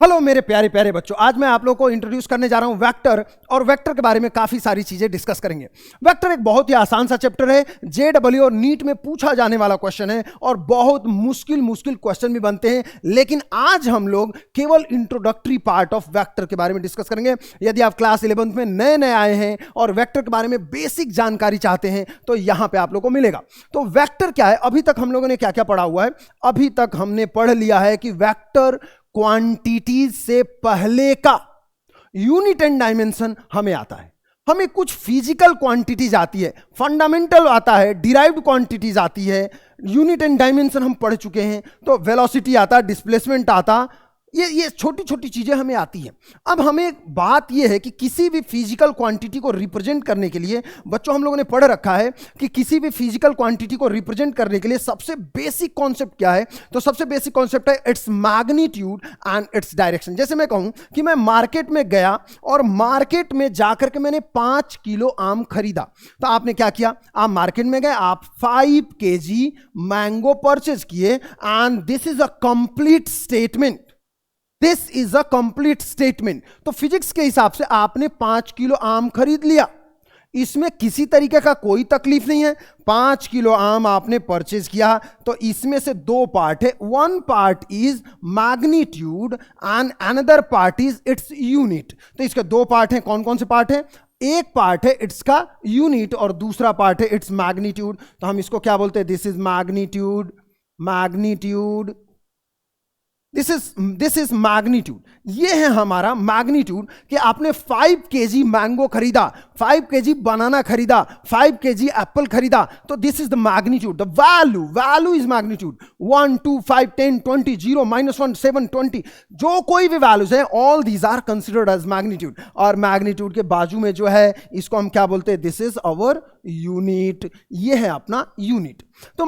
Hello मेरे प्यारे प्यारे बच्चों, आज मैं आप लोगों को इंट्रोड्यूस करने जा रहा हूं वेक्टर। और वेक्टर के बारे में काफी सारी चीजें डिस्कस करेंगे। वेक्टर एक बहुत ही आसान सा चैप्टर है, जेडब्ल्यू और नीट में पूछा जाने वाला क्वेश्चन है और बहुत मुश्किल क्वेश्चन भी बनते हैं। लेकिन आज हम लोग केवल इंट्रोडक्टरी पार्ट ऑफ वेक्टर के बारे में डिस्कस करेंगे। यदि आप क्लास 11th में नए नए आए हैं और वेक्टर के बारे में बेसिक जानकारी चाहते हैं तो यहां पर आप लोगों को मिलेगा। तो वेक्टर क्या है, अभी तक हम लोगों ने क्या क्या पढ़ा हुआ है? अभी तक हमने पढ़ लिया है कि वेक्टर क्वांटिटीज से पहले का यूनिट एंड डायमेंशन हमें आता है। हमें कुछ फिजिकल क्वांटिटीज आती है, फंडामेंटल आता है, डिराइव्ड क्वांटिटीज आती है, यूनिट एंड डायमेंशन हम पढ़ चुके हैं। तो वेलोसिटी आता, डिस्प्लेसमेंट आता, ये छोटी छोटी चीजें हमें आती हैं। अब हमें बात यह है कि किसी भी फिजिकल क्वांटिटी को रिप्रेजेंट करने के लिए, बच्चों हम लोगों ने पढ़ रखा है कि किसी भी फिजिकल क्वांटिटी को रिप्रेजेंट करने के लिए सबसे बेसिक कॉन्सेप्ट क्या है? तो सबसे बेसिक कॉन्सेप्ट है its magnitude and its direction. जैसे मैं कहूं कि मैं मार्केट में गया और मार्केट में जाकर के मैंने 5 किलो आम खरीदा। तो आपने क्या किया? आप मार्केट में गए, आप 5 kg मैंगो परचेज किए and this is a complete statement. This is a complete statement. तो फिजिक्स के हिसाब से आपने 5 किलो आम खरीद लिया, इसमें किसी तरीके का कोई तकलीफ नहीं है। 5 किलो आम आपने परचेज किया, तो इसमें से 2 पार्ट है। One part is magnitude and another part is its unit. तो इसके 2 पार्ट हैं। कौन कौन से पार्ट है? एक पार्ट है इट्स का यूनिट और दूसरा पार्ट है इट्स मैग्नीट्यूड। तो हम इसको क्या बोलते हैं? This is magnitude, magnitude, this is magnitude. ये है हमारा मैग्नीट्यूड कि आपने 5 kg मैंगो खरीदा, 5 kg बनाना खरीदा, 5 kg एप्पल खरीदा। तो this is the magnitude. The value is magnitude. 1 2 5 10 20 0 -1 7 20 जो कोई भी वैल्यूज है, all these are considered as magnitude. और मैग्नीट्यूड के बाजू में जो है इसको हम क्या बोलते हैं? This is our unit. ये है अपना यूनिट। तो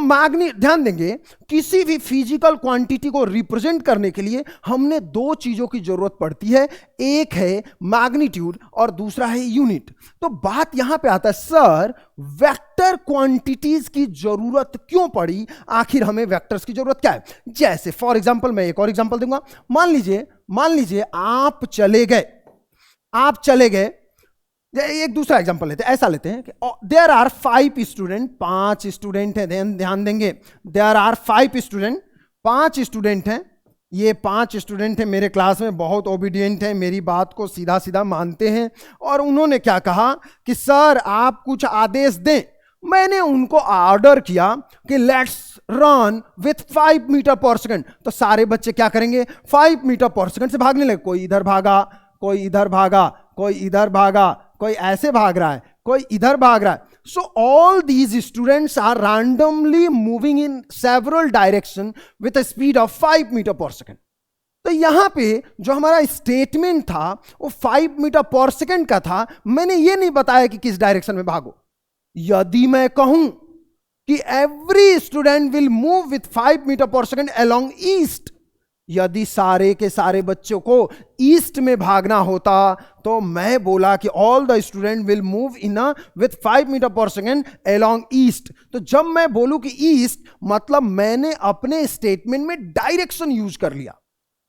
ध्यान देंगे, किसी भी फिजिकल क्वांटिटी को रिप्रेजेंट करने के लिए हमने 2 चीजों की जरूरत पड़ती है। एक है मैग्नीट्यूड और दूसरा है यूनिट। तो बात यहां पे आता है, सर वेक्टर क्वांटिटीज की जरूरत क्यों पड़ी? आखिर हमें वेक्टर्स की जरूरत क्या है? जैसे फॉर एग्जांपल, मैं एक और एग्जांपल दूंगा। मान लीजिए आप चले गए। एक दूसरा एग्जांपल लेते हैं, ऐसा लेते हैं कि देयर आर 5 स्टूडेंट, 5 स्टूडेंट हैं। ध्यान देंगे, देयर आर 5 स्टूडेंट, 5 स्टूडेंट हैं। ये 5 स्टूडेंट हैं मेरे क्लास में, बहुत ओबीडियंट हैं, मेरी बात को सीधा सीधा मानते हैं। और उन्होंने क्या कहा कि सर आप कुछ आदेश दें। मैंने उनको ऑर्डर किया कि let's run with 5 metre per second. तो सारे बच्चे क्या करेंगे? 5 मीटर पर सेकंड से भागने लगे। कोई इधर भागा, कोई इधर भागा, कोई इधर भागा, कोई ऐसे भाग रहा है, कोई इधर भाग रहा है। So all these students are randomly moving in several direction with a speed of 5 metre per second. तो यहां पे जो हमारा स्टेटमेंट था वो 5 मीटर पर सेकंड का था। मैंने ये नहीं बताया कि किस डायरेक्शन में भागो। यदि मैं कहूं कि every student will move with 5 metre per second along east, यदि सारे के सारे बच्चों को ईस्ट में भागना होता तो मैं बोला कि all the student will move in with 5 metre per second along east. तो जब मैं बोलूं कि ईस्ट, मतलब मैंने अपने स्टेटमेंट में डायरेक्शन यूज कर लिया।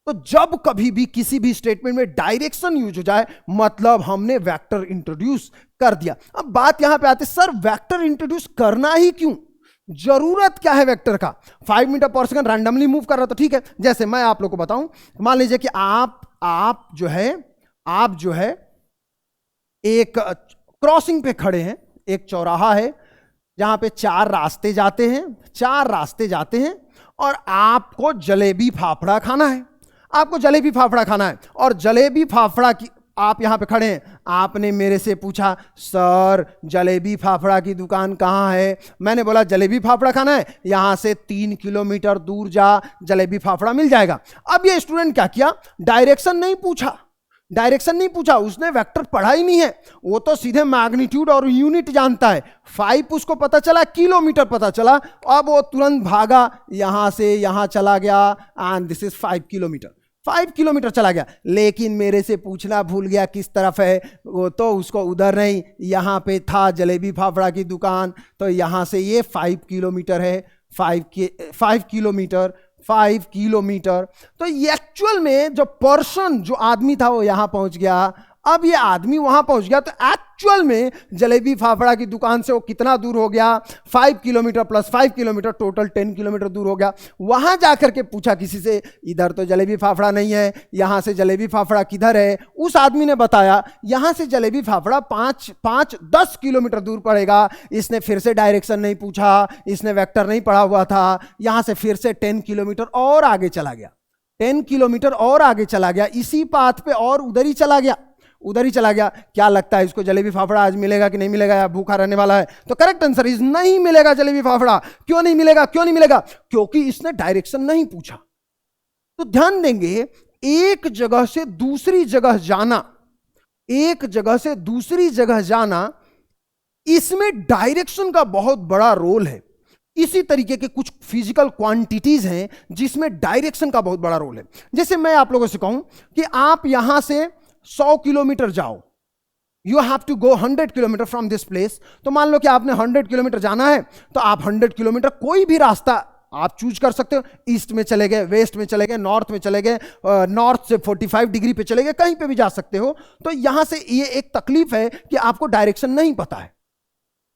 तो जब कभी भी किसी भी स्टेटमेंट में डायरेक्शन यूज हो जाए, मतलब हमने वेक्टर इंट्रोड्यूस कर दिया। अब बात यहां पे आती है, सर वेक्टर इंट्रोड्यूस करना ही क्यों? जरूरत क्या है वेक्टर का? 5 metre per second randomly move कर रहा, तो ठीक है। जैसे मैं आप लोग को बताऊं, मान लीजिए कि आप जो है एक क्रॉसिंग पे खड़े हैं। एक चौराहा है जहां पे 4 रास्ते जाते हैं और आपको जलेबी फाफड़ा खाना है। और जलेबी फाफड़ा की आप यहां पे खड़े हैं। आपने मेरे से पूछा, सर जलेबी फाफड़ा की दुकान कहां है? मैंने बोला जलेबी फाफड़ा खाना है, यहां से 3 किलोमीटर दूर जा, जलेबी फाफड़ा मिल जाएगा। अब ये स्टूडेंट क्या किया? डायरेक्शन नहीं पूछा, उसने वेक्टर पढ़ा ही नहीं है। वो तो सीधे मैग्नीट्यूड और यूनिट जानता है। 5 उसको पता चला, किलोमीटर पता चला। अब वो तुरंत भागा, यहां से यहां चला गया and this is 5 kilometre. 5 kilometre चला गया, लेकिन मेरे से पूछना भूल गया किस तरफ है। वो तो उसको उधर नहीं, यहां पे था जलेबी फाफड़ा की दुकान। तो यहां से ये 5 किलोमीटर है। 5 किलोमीटर 5 किलोमीटर। तो एक्चुअल में जो पर्सन, जो आदमी था वो यहां पहुंच गया, अब ये आदमी वहां पहुंच गया, तो एक्चुअल में जलेबी फाफड़ा की दुकान से वो कितना दूर हो गया? 5 kilometre plus 5 kilometre, total 10 kilometre दूर हो गया। वहां जाकर के पूछा किसी से, इधर तो जलेबी फाफड़ा नहीं है, यहां से जलेबी फाफड़ा किधर है? उस आदमी ने बताया यहां से जलेबी फाफड़ा 10 किलोमीटर दूर पड़ेगा। इसने फिर से डायरेक्शन नहीं पूछा, इसने वेक्टर नहीं पढ़ा हुआ था, यहां से फिर से 10 किलोमीटर और आगे चला गया, 10 किलोमीटर और आगे चला गया, इसी पाथ पे और उधर ही चला गया, उधर ही चला गया। क्या लगता है इसको जलेबी फाफड़ा आज मिलेगा कि नहीं मिलेगा, या भूखा रहने वाला है? तो करेक्ट आंसर इज नहीं मिलेगा जलेबी फाफड़ा। क्यों नहीं मिलेगा? क्यों नहीं मिलेगा? क्योंकि इसने डायरेक्शन नहीं पूछा। तो ध्यान देंगे, एक जगह से दूसरी जगह जाना, एक जगह से दूसरी जगह जाना, इसमें डायरेक्शन का बहुत बड़ा रोल है। इसी तरीके के कुछ फिजिकल क्वांटिटीज हैं जिसमें डायरेक्शन का बहुत बड़ा रोल है। जैसे मैं आप लोगों से कहूं कि आप यहां से 100 किलोमीटर जाओ, you have to go 100 kilometre from this place. तो मान लो कि आपने 100 किलोमीटर जाना है, तो आप 100 किलोमीटर कोई भी रास्ता आप चूज कर सकते हो। ईस्ट में चले गए, वेस्ट में चले गए, नॉर्थ में चले गए, नॉर्थ से 45 डिग्री पे चले गए, कहीं पे भी जा सकते हो। तो यहां से ये एक तकलीफ है कि आपको डायरेक्शन नहीं पता है।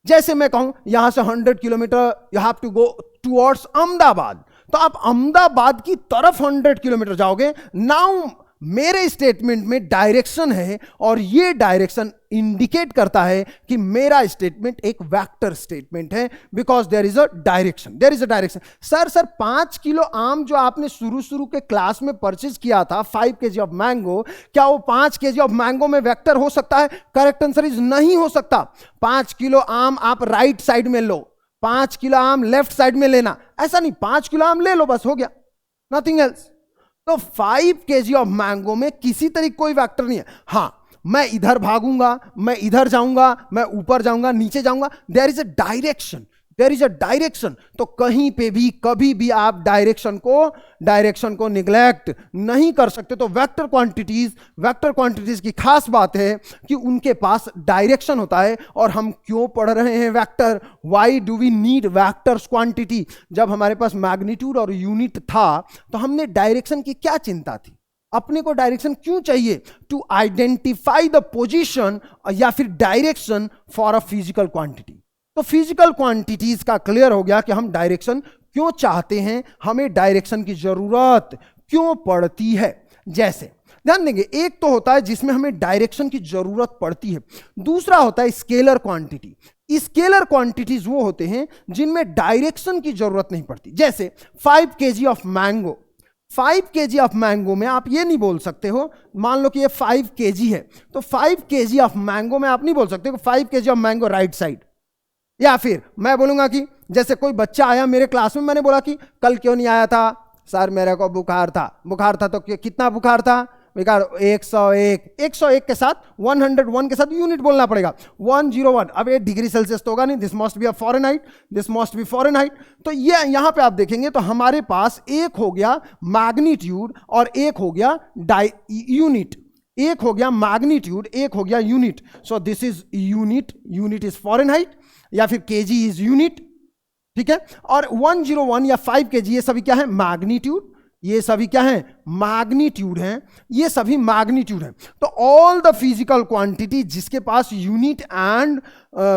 जैसे मैं कहूं यहां से 100 kilometre you have to go towards Ahmedabad, तो आप अहमदाबाद की तरफ 100 किलोमीटर जाओगे। नाउ मेरे स्टेटमेंट में डायरेक्शन है, और ये डायरेक्शन इंडिकेट करता है कि मेरा स्टेटमेंट एक वेक्टर स्टेटमेंट है, because there is a direction, there is a direction. Sir 5 kilo आम जो आपने शुरू के क्लास में परचेज किया था, 5 kg ऑफ मैंगो, क्या वो 5 kg ऑफ मैंगो में वेक्टर हो सकता है? करेक्ट आंसर इज नहीं हो सकता। 5 किलो आम आप राइट साइड में लो, 5 किलो आम लेफ्ट साइड में लेना, ऐसा नहीं, 5 किलो आम ले लो बस, हो गया, नथिंग एल्स। तो 5 kg ऑफ मैंगो में किसी तरीके कोई वेक्टर नहीं है। हां, मैं इधर भागूंगा, मैं इधर जाऊंगा, मैं ऊपर जाऊंगा, नीचे जाऊंगा, there is a direction, there is a direction. तो कहीं पे भी कभी भी आप डायरेक्शन को निग्लेक्ट नहीं कर सकते। तो वेक्टर क्वांटिटीज की खास बात है कि उनके पास डायरेक्शन होता है। और हम क्यों पढ़ रहे हैं vector? Why do we need vectors quantity? जब हमारे पास मैग्नीट्यूड और यूनिट था तो हमने डायरेक्शन की क्या चिंता थी? अपने को डायरेक्शन क्यों चाहिए? टू आइडेंटिफाई द पोजीशन या फिर direction for a physical quantity. तो फिजिकल क्वांटिटीज का क्लियर हो गया कि हम डायरेक्शन क्यों चाहते हैं, हमें डायरेक्शन की जरूरत क्यों पड़ती है। जैसे ध्यान देंगे, एक तो होता है जिसमें हमें डायरेक्शन की जरूरत पड़ती है, दूसरा होता है स्केलर क्वांटिटी। स्केलर क्वांटिटीज वो होते हैं जिनमें डायरेक्शन की जरूरत नहीं पड़ती। जैसे 5 kg of mango, 5 kg of mango में आप ये नहीं बोल सकते हो, मान लो कि ये 5 kg है, तो 5 kg ऑफ मैंगो में आप नहीं बोल सकते 5 kg of mango right side. या फिर मैं बोलूंगा कि जैसे कोई बच्चा आया मेरे क्लास में, मैंने बोला कि कल क्यों नहीं आया था? सर मेरे को बुखार था। तो कितना बुखार था? बेकार 101 के साथ 101 के साथ यूनिट बोलना पड़ेगा, 101। अब 8 डिग्री सेल्सियस तो होगा नहीं, this must be a Fahrenheit, this must be Fahrenheit. तो ये यहां पे आप देखेंगे तो हमारे पास एक हो गया मैग्नीट्यूड और एक हो गया यूनिट, एक हो गया मैग्नीट्यूड, एक हो गया unit. So this is unit, unit is Fahrenheit, या फिर केजी इज यूनिट, ठीक है। और 101 या 5 kg ये सभी क्या है? मैग्नीट्यूड। ये सभी क्या है? मैग्नीट्यूड हैं, ये सभी मैग्नीट्यूड हैं। तो ऑल द फिजिकल क्वांटिटी जिसके पास यूनिट एंड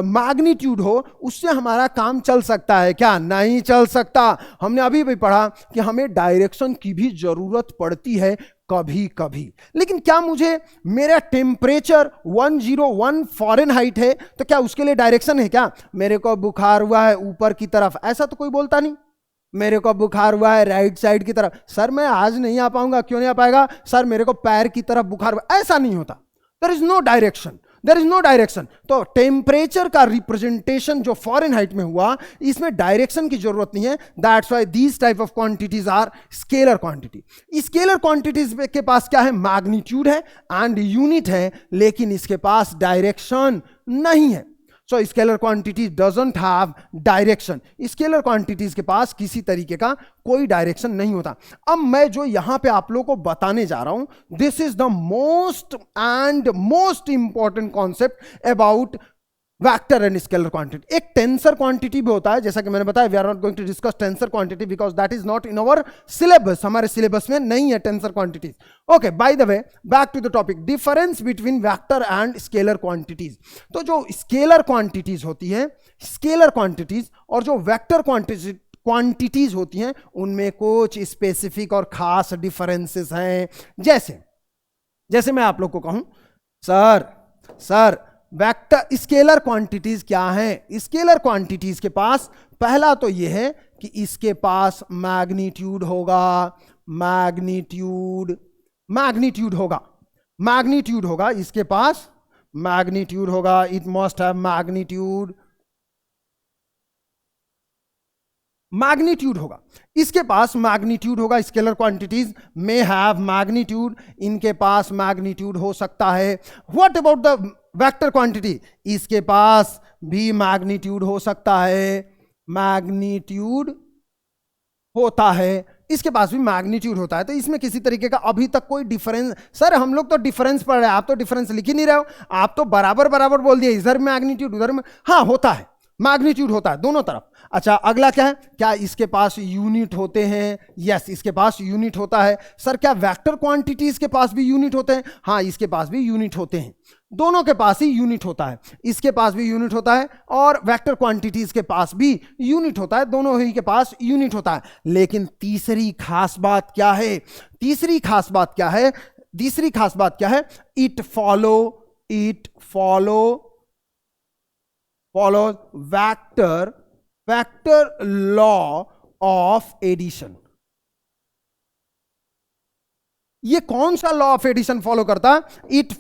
मैग्नीट्यूड हो, उससे हमारा काम चल सकता है क्या? नहीं चल सकता। हमने अभी भी पढ़ा कि हमें डायरेक्शन की भी जरूरत पड़ती है कभी कभी। लेकिन क्या मुझे मेरा टेम्परेचर 101 फ़ारेनहाइट है तो क्या उसके लिए डायरेक्शन है क्या? मेरे को बुखार हुआ है ऊपर की तरफ, ऐसा तो कोई बोलता नहीं। मेरे को बुखार हुआ है राइट साइड की तरफ, सर मैं आज नहीं आ पाऊंगा। क्यों नहीं आ पाएगा? सर मेरे को पैर की तरफ बुखार हुआ, ऐसा नहीं होता। There is no direction, there is no direction. तो टेम्परेचर का रिप्रेजेंटेशन जो फ़ारेनहाइट में हुआ, इसमें डायरेक्शन की जरूरत नहीं है। That's why these type of quantities are scalar quantity. Scalar quantities के पास क्या है? मैग्नीट्यूड है एंड यूनिट है, लेकिन इसके पास डायरेक्शन नहीं है। So scalar quantity doesn't have direction. Scalar quantities के पास किसी तरीके का कोई डायरेक्शन नहीं होता। अब मैं जो यहां पे आप लोगों को बताने जा रहा हूं, this is the most important concept about vector and scalar quantity. एक टेंसर क्वांटिटी भी होता है, जैसा कि मैंने बताया, we are not going to discuss tensor quantity because that is not in our syllabus, हमारे सिलेबस में नहीं है tensor quantities. Okay, by the way, back to the topic, difference between vector and scalar quantities. तो जो scalar quantities होती है, scalar quantities और जो वेक्टर क्वांटिटीज होती हैं, उनमें कुछ स्पेसिफिक और खास डिफरेंसेस हैं। जैसे मैं आप लोग को कहूं, सर वेक्टर स्केलर क्वांटिटीज क्या हैं? स्केलर क्वांटिटीज के पास पहला तो यह है कि इसके पास मैग्नीट्यूड होगा, मैग्नीट्यूड होगा, इसके पास मैग्नीट्यूड होगा, इट मस्ट हैव मैग्नीट्यूड होगा, इसके पास मैग्नीट्यूड होगा। स्केलर क्वांटिटीज में हैव मैग्नीट्यूड, इनके पास मैग्नीट्यूड हो सकता है। What about the vector quantity? इसके पास भी मैग्नीट्यूड हो सकता है, मैग्नीट्यूड होता है, इसके पास भी मैग्नीट्यूड होता है। तो इसमें किसी तरीके का अभी तक कोई डिफरेंस, सर हम लोग तो डिफरेंस पढ़ रहे हैं, आप तो डिफरेंस लिख ही नहीं रहे हो, आप तो बराबर बोल दिए, इधर मैग्नीट्यूड उधर में, हाँ होता है, मैग्नीट्यूड होता है दोनों तरफ। अच्छा, अगला क्या है? क्या इसके पास यूनिट होते हैं? यस, इसके पास यूनिट होता है। सर क्या वेक्टर क्वांटिटीज के पास भी यूनिट होते हैं? हाँ, इसके पास भी यूनिट होते हैं, दोनों के पास ही यूनिट होता है, इसके पास भी यूनिट होता है और वेक्टर क्वांटिटीज के पास भी यूनिट होता है, दोनों ही के पास यूनिट होता है। लेकिन तीसरी खास बात क्या है? तीसरी खास बात क्या है? It follows vector law of addition। ये कौन सा लॉ ऑफ एडिशन फॉलो करता है? It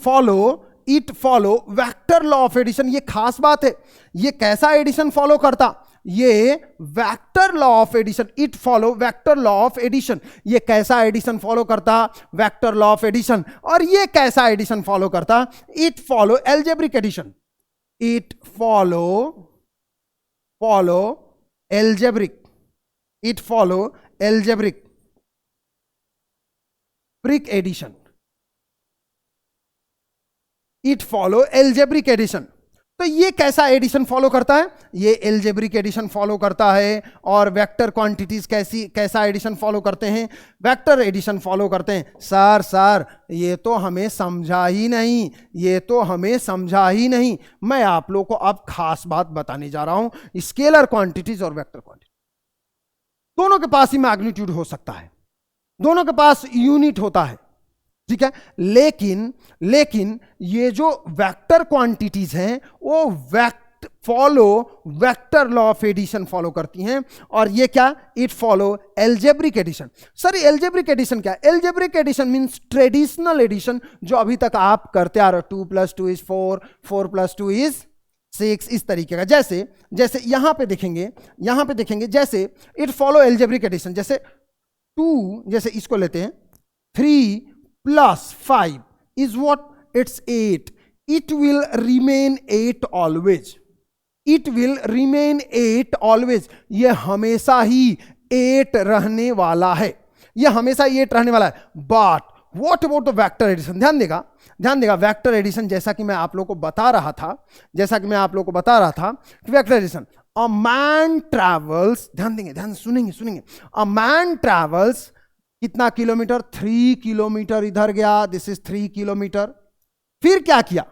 follow vector law of addition. ये खास बात है, ये कैसा एडिशन फॉलो करता? ये vector law of addition, it follow vector law of addition. ये कैसा एडिशन फॉलो करता? Vector law of addition. और ये कैसा एडिशन फॉलो करता? It follow algebraic addition, it follow algebraic addition, it follow algebraic addition। तो ये कैसा एडिशन फॉलो करता है? ये एल्जेब्रिक एडिशन फॉलो करता है। और वेक्टर क्वांटिटीज कैसा एडिशन फॉलो करते हैं? वेक्टर एडिशन फॉलो करते हैं। सर ये तो हमें समझा ही नहीं। मैं आप लोगों को अब खास बात बताने जा रहा हूं। स्केलर क्वांटिटीज और वेक्टर क्वांटिटी दोनों के पास ही मैग्नीट्यूड हो सकता है, दोनों के पास यूनिट होता है, ठीक है। लेकिन ये जो वेक्टर क्वांटिटीज हैं वो follow vector law of addition follow करती हैं। और ये क्या? It follow algebraic addition. Sir algebraic addition क्या है? Algebraic addition means traditional addition, जो अभी तक आप करते आ रहे हो, 2 + 2 = 4, 4 + 2 = 6, इस तरीके का। जैसे यहां पे देखेंगे, जैसे इट फॉलो एल्जेब्रिक एडिशन। जैसे 2, जैसे इसको लेते हैं, 3 + 5 is what? It's 8. It will remain 8 always. ये हमेशा ही 8 रहने वाला है, But what about the vector addition? ध्यान देगा वेक्टर एडिशन, जैसा कि मैं आप लोगों को बता रहा था कि vector addition, a man travels, ध्यान सुनेंगे, a man travels कितना किलोमीटर? 3 किलोमीटर इधर गया, दिस इज 3 किलोमीटर। फिर क्या किया?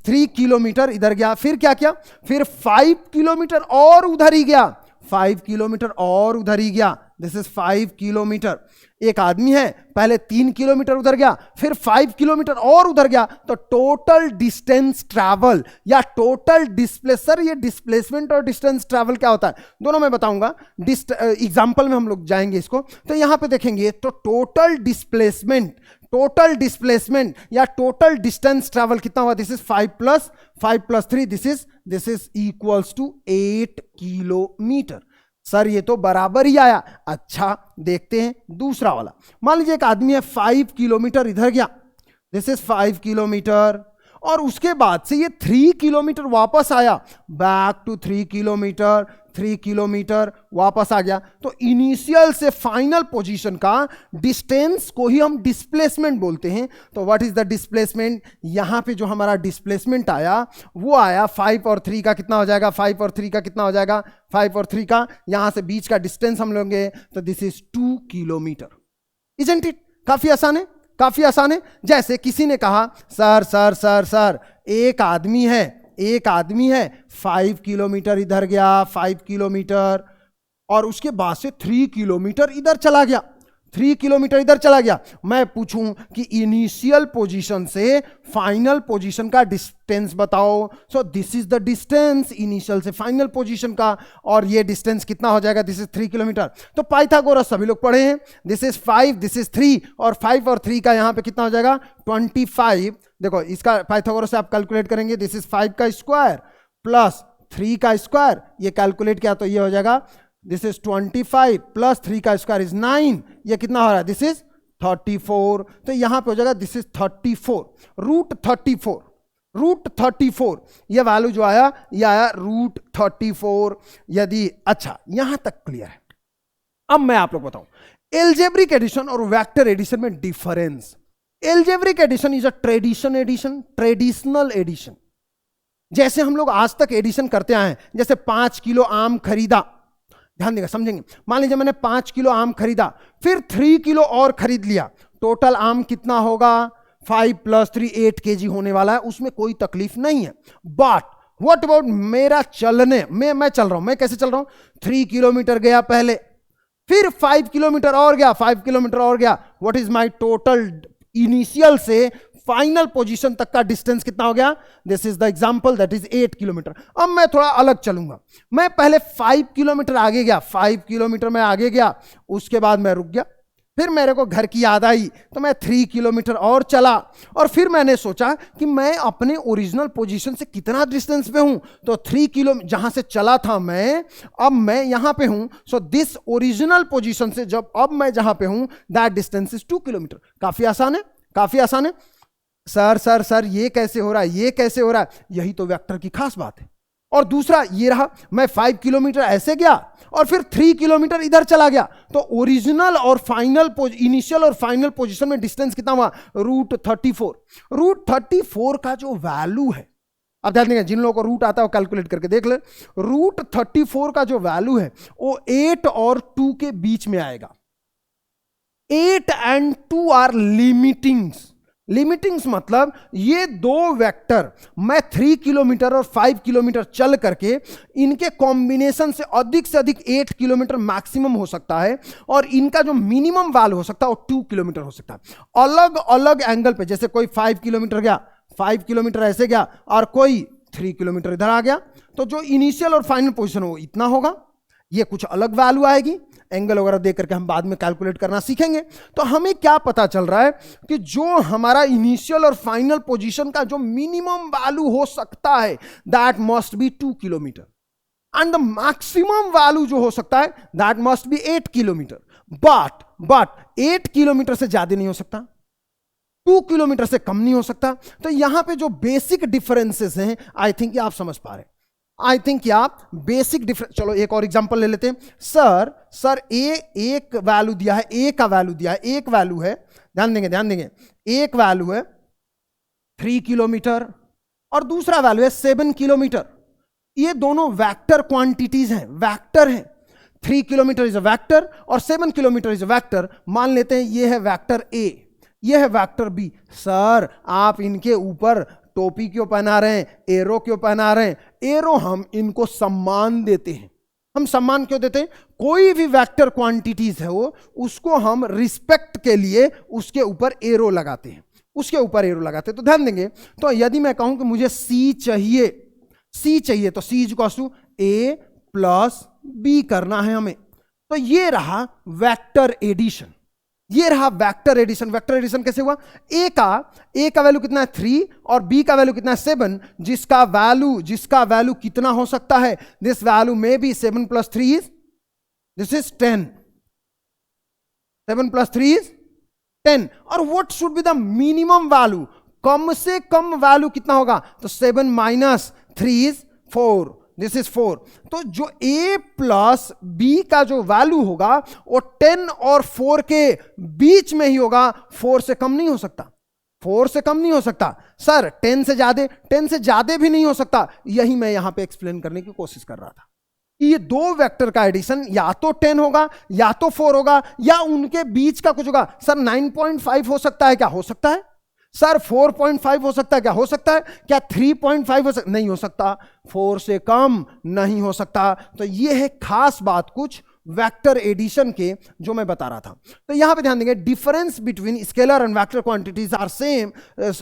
3 किलोमीटर इधर गया, फिर क्या किया? फिर 5 किलोमीटर और उधर ही गया, 5 किलोमीटर और उधर ही गया, दिस इज 5 किलोमीटर। एक आदमी है, पहले 3 किलोमीटर उधर गया, फिर 5 किलोमीटर और उधर गया, तो टोटल डिस्टेंस ट्रैवल या टोटल डिस्प्लेसर, ये डिस्प्लेसमेंट और डिस्टेंस ट्रैवल क्या होता है दोनों मैं बताऊंगा, एग्जांपल में हम लोग जाएंगे इसको। तो यहां पे देखेंगे तो टोटल डिस्प्लेसमेंट या टोटल डिस्टेंस ट्रैवल कितना हुआ? This is 5 + 3, this is equals to 8 kilometre. Sir ये तो बराबर ही आया। अच्छा, देखते हैं दूसरा वाला। मान लीजिए एक आदमी है, 5 किलोमीटर इधर गया, दिस इज 5 किलोमीटर, और उसके बाद से ये 3 किलोमीटर वापस आया, बैक टू 3 किलोमीटर, 3 किलोमीटर, वापस आ गया। तो इनिशियल से फाइनल पोजीशन का डिस्टेंस को ही हम डिस्प्लेसमेंट बोलते हैं। तो व्हाट इज द डिस्प्लेसमेंट? यहां पे जो हमारा डिस्प्लेसमेंट आया वो आया 5 और 3 का कितना हो जाएगा? 5 और 3 का कितना हो जाएगा? 5 और 3 का, यहां से बीच का डिस्टेंस हम लेंगे तो this is 2 kilometre. Isn't it? काफी आसान है, काफी आसान है। जैसे किसी ने कहा सर सर सर सर एक आदमी है 5 किलोमीटर इधर गया, 5 किलोमीटर, और उसके बाद से 3 किलोमीटर इधर चला गया, 3 किलोमीटर इधर चला गया। मैं पूछूं कि इनिशियल पोजीशन से फाइनल पोजीशन का डिस्टेंस बताओ। So this is the distance initial से फाइनल पोजीशन का, और ये डिस्टेंस कितना हो जाएगा? This is 3 kilometre. तो पाइथागोरस सभी लोग पढ़े हैं। दिस इज 5, दिस इज 3, और 5 और 3 का यहां पे कितना हो जाएगा? 25। देखो इसका पाइथागोरस से आप कैलकुलेट करेंगे, दिस इज 5 का स्क्वायर प्लस 3 का स्क्वायर, ये कैलकुलेट किया तो ये हो जाएगा दिस इज 25 प्लस 3 का स्क्वायर इज 9, ये कितना हो रहा है? This is 34। तो यहां पे हो जाएगा दिस इज 34, रूट 34 ये वैल्यू जो आया ये आया रूट 34। यदि अच्छा यहां तक क्लियर है। अब मैं आप लोग बताऊं एल्जेब्रिक एडिशन और वेक्टर एडिशन में difference. Algebraic addition is a traditional addition. जैसे हम लोग आज तक एडिशन करते आए हैं, जैसे 5 किलो आम खरीदा, ध्यान देगा, समझेंगे। मान लीजिए मैंने 5 किलो आम खरीदा, फिर 3 किलो और खरीद लिया, टोटल आम कितना होगा? 5 + 3 8 kg होने वाला है, उसमें कोई तकलीफ नहीं है। बट व्हाट अबाउट मेरा चलने में, मैं चल रहा हूं, मैं कैसे चल रहा हूं? 3 किलोमीटर गया पहले, फिर 5 किलोमीटर और गया, 5 किलोमीटर और गया। What is my total initial से फाइनल पोजीशन तक का डिस्टेंस कितना हो गया? This is the example, that is 8 kilometre. अब मैं थोड़ा अलग चलूंगा, मैं पहले 5 किलोमीटर आगे गया, 5 किलोमीटर में आगे गया, उसके बाद मैं रुक गया, फिर मेरे को घर की याद आई तो मैं 3 किलोमीटर और चला, और फिर मैंने सोचा कि मैं अपने ओरिजिनल पोजीशन से कितना डिस्टेंस पे हूं, तो 3 किलो जहां से चला था मैं, अब मैं यहां पे हूं। सो दिस ओरिजिनल पोजीशन से जब अब मैं जहां पे हूं, दैट डिस्टेंस इज 2 किलोमीटर। काफी आसान है, काफी आसान है। सर सर सर ये कैसे हो रहा है, ये कैसे हो रहा है? यही तो वेक्टर की खास बात है। और दूसरा ये रहा, मैं 5 किलोमीटर ऐसे गया और फिर 3 किलोमीटर इधर चला गया, तो ओरिजिनल और फाइनल इनिशियल और फाइनल पोजीशन में डिस्टेंस कितना हुआ? रूट 34। रूट 34 का जो वैल्यू है, अब ध्यान देंगे, जिन लोगों को रूट आता है वो कैलकुलेट करके देख ले। रूट 34 का जो वैल्यू है वो 8 और 2 के बीच में आएगा। 8 and 2 आर लिमिटिंग्स। लिमिटिंग्स मतलब ये दो वेक्टर, मैं 3 किलोमीटर और 5 किलोमीटर चल करके इनके कॉम्बिनेशन से अधिक 8 किलोमीटर मैक्सिमम हो सकता है, और इनका जो मिनिमम वैल्यू हो सकता है वो 2 किलोमीटर हो सकता है। अलग अलग एंगल पे, जैसे कोई 5 किलोमीटर गया, 5 किलोमीटर ऐसे गया, और कोई 3 किलोमीटर इधर आ गया, तो जो इनिशियल और फाइनल पोजीशन हो इतना होगा। ये कुछ अलग वैल्यू आएगी, एंगल वगैरह देख करके हम बाद में कैलकुलेट करना सीखेंगे। तो हमें क्या पता चल रहा है कि जो हमारा इनिशियल और फाइनल पोजीशन का जो मिनिमम वैल्यू हो सकता है that must be 2 kilometre, and the maximum value जो हो सकता है that must be 8 kilometre. But 8 kilometre से ज्यादा नहीं हो सकता, 2 किलोमीटर से कम नहीं हो सकता। तो यहां पे जो बेसिक डिफरेंसेस हैं, आई थिंक आप समझ पा रहे हैं, आई थिंक आप बेसिक डिफरेंस। चलो एक और एग्जांपल ले लेते हैं। सर एक वैल्यू दिया है, ए का वैल्यू दिया है, एक वैल्यू है, ध्यान देंगे, एक वैल्यू है 3 किलोमीटर और दूसरा वैल्यू है 7 किलोमीटर। ये दोनों वेक्टर क्वांटिटीज हैं, वेक्टर हैं। 3 किलोमीटर इज अ वेक्टर और 7 किलोमीटर इज अ वेक्टर। मान लेते हैं ये है वेक्टर ए, ये है वेक्टर बी। सर आप इनके ऊपर टोपी क्यों पहना रहे हैं, एरो क्यों पहना रहे हैं? एरो हम इनको सम्मान देते हैं। हम सम्मान क्यों देते हैं? कोई भी वेक्टर क्वांटिटीज है वो, उसको हम रिस्पेक्ट के लिए उसके ऊपर एरो लगाते हैं, उसके ऊपर एरो लगाते हैं। तो ध्यान देंगे, तो यदि मैं कहूं कि मुझे सी चाहिए, तो C equals to A plus B करना है हमें। तो ये रहा वेक्टर एडिशन, ये रहा वेक्टर एडिशन। वेक्टर एडिशन कैसे हुआ? ए का वैल्यू कितना है 3 और बी का वैल्यू कितना है 7, जिसका वैल्यू कितना हो सकता है? दिस वैल्यू में B 7 + 3 is this is 10, 7 + 3 is 10। और what should be the minimum value? कम से कम वैल्यू कितना होगा? तो 7 - 3 इज 4, दिस इज 4। तो जो a प्लस b का जो वैल्यू होगा वो 10 और 4 के बीच में ही होगा, 4 से कम नहीं हो सकता, 4 से कम नहीं हो सकता सर, 10 से ज्यादा भी नहीं हो सकता। यही मैं यहां पे एक्सप्लेन करने की कोशिश कर रहा था। ये दो वेक्टर का एडिशन या तो 10 होगा या तो 4 होगा या उनके बीच का कुछ होगा। सर 9.5 हो सकता है क्या? हो सकता है। सर 4.5 हो सकता है क्या? हो सकता है। क्या 3.5 हो सकता? नहीं हो सकता। 4 से कम नहीं हो सकता। तो ये है खास बात कुछ वेक्टर एडिशन के जो मैं बता रहा था। तो यहां पे ध्यान देंगे, difference between scalar and vector quantities are same,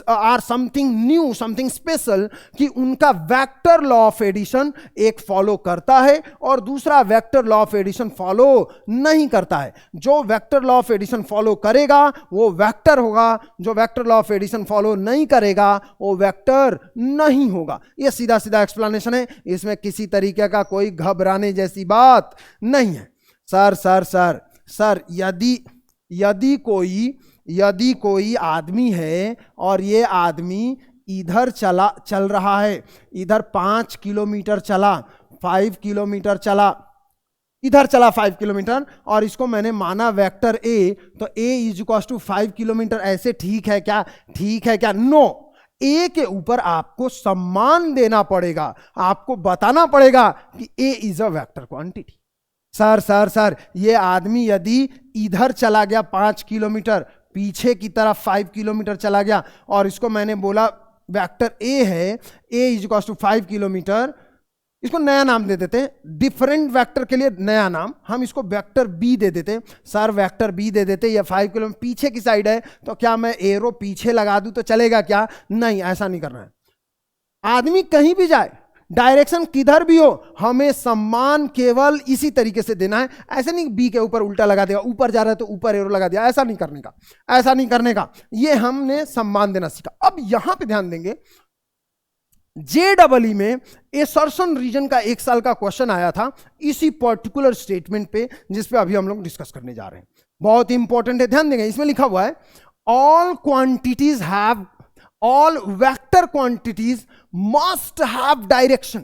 are something new, something special, कि उनका वेक्टर लॉ ऑफ एडिशन एक फॉलो करता है और दूसरा vector law of addition follow नहीं करता है। जो vector law of addition follow करेगा वो वेक्टर होगा, जो vector law of addition follow नहीं करेगा वो वेक्टर नहीं होगा। ये सीधा सीधा एक्सप्लेनेशन है, इसमें किसी तरीके का कोई घबराने जैसी बात नहीं है। सर यदि कोई आदमी है और ये आदमी इधर चल रहा है, इधर 5 किलोमीटर चला, 5 किलोमीटर चला, इधर चला 5 किलोमीटर, और इसको मैंने माना वेक्टर ए, तो a is equal to 5 kilometre, ऐसे ठीक है क्या? ठीक है क्या? नो। ए के ऊपर आपको सम्मान देना पड़ेगा, आपको बताना पड़ेगा कि A is a vector quantity. Sir ये आदमी यदि इधर चला गया 5 किलोमीटर, पीछे की तरफ 5 किलोमीटर चला गया, और इसको मैंने बोला वेक्टर ए है, ए इज इक्वल टू 5 किलोमीटर, इसको नया नाम दे देते हैं, डिफरेंट वेक्टर के लिए नया नाम, हम इसको वेक्टर बी दे देते हैं। सर वेक्टर बी दे देते, ये 5 किलोमीटर पीछे की साइड है, तो क्या मैं एरो पीछे लगा दूं तो चलेगा क्या? नहीं, ऐसा नहीं करना है। आदमी कहीं भी जाए, डायरेक्शन किधर भी हो, हमें सम्मान केवल इसी तरीके से देना है। ऐसे नहीं बी के ऊपर उल्टा लगा दिया, ऊपर जा रहा है तो ऊपर एरो लगा दिया, ऐसा नहीं करने का, ऐसा नहीं करने का। ये हमने सम्मान देना सीखा। अब यहां पे ध्यान देंगे, JEE में एसर्शन रीजन का 1 साल का क्वेश्चन आया था इसी पर्टिकुलर स्टेटमेंट पे, जिस पे अभी हम लोग डिस्कस करने जा रहे हैं। बहुत इंपॉर्टेंट है, ध्यान देंगे। इसमें लिखा हुआ है all vector quantities must have direction.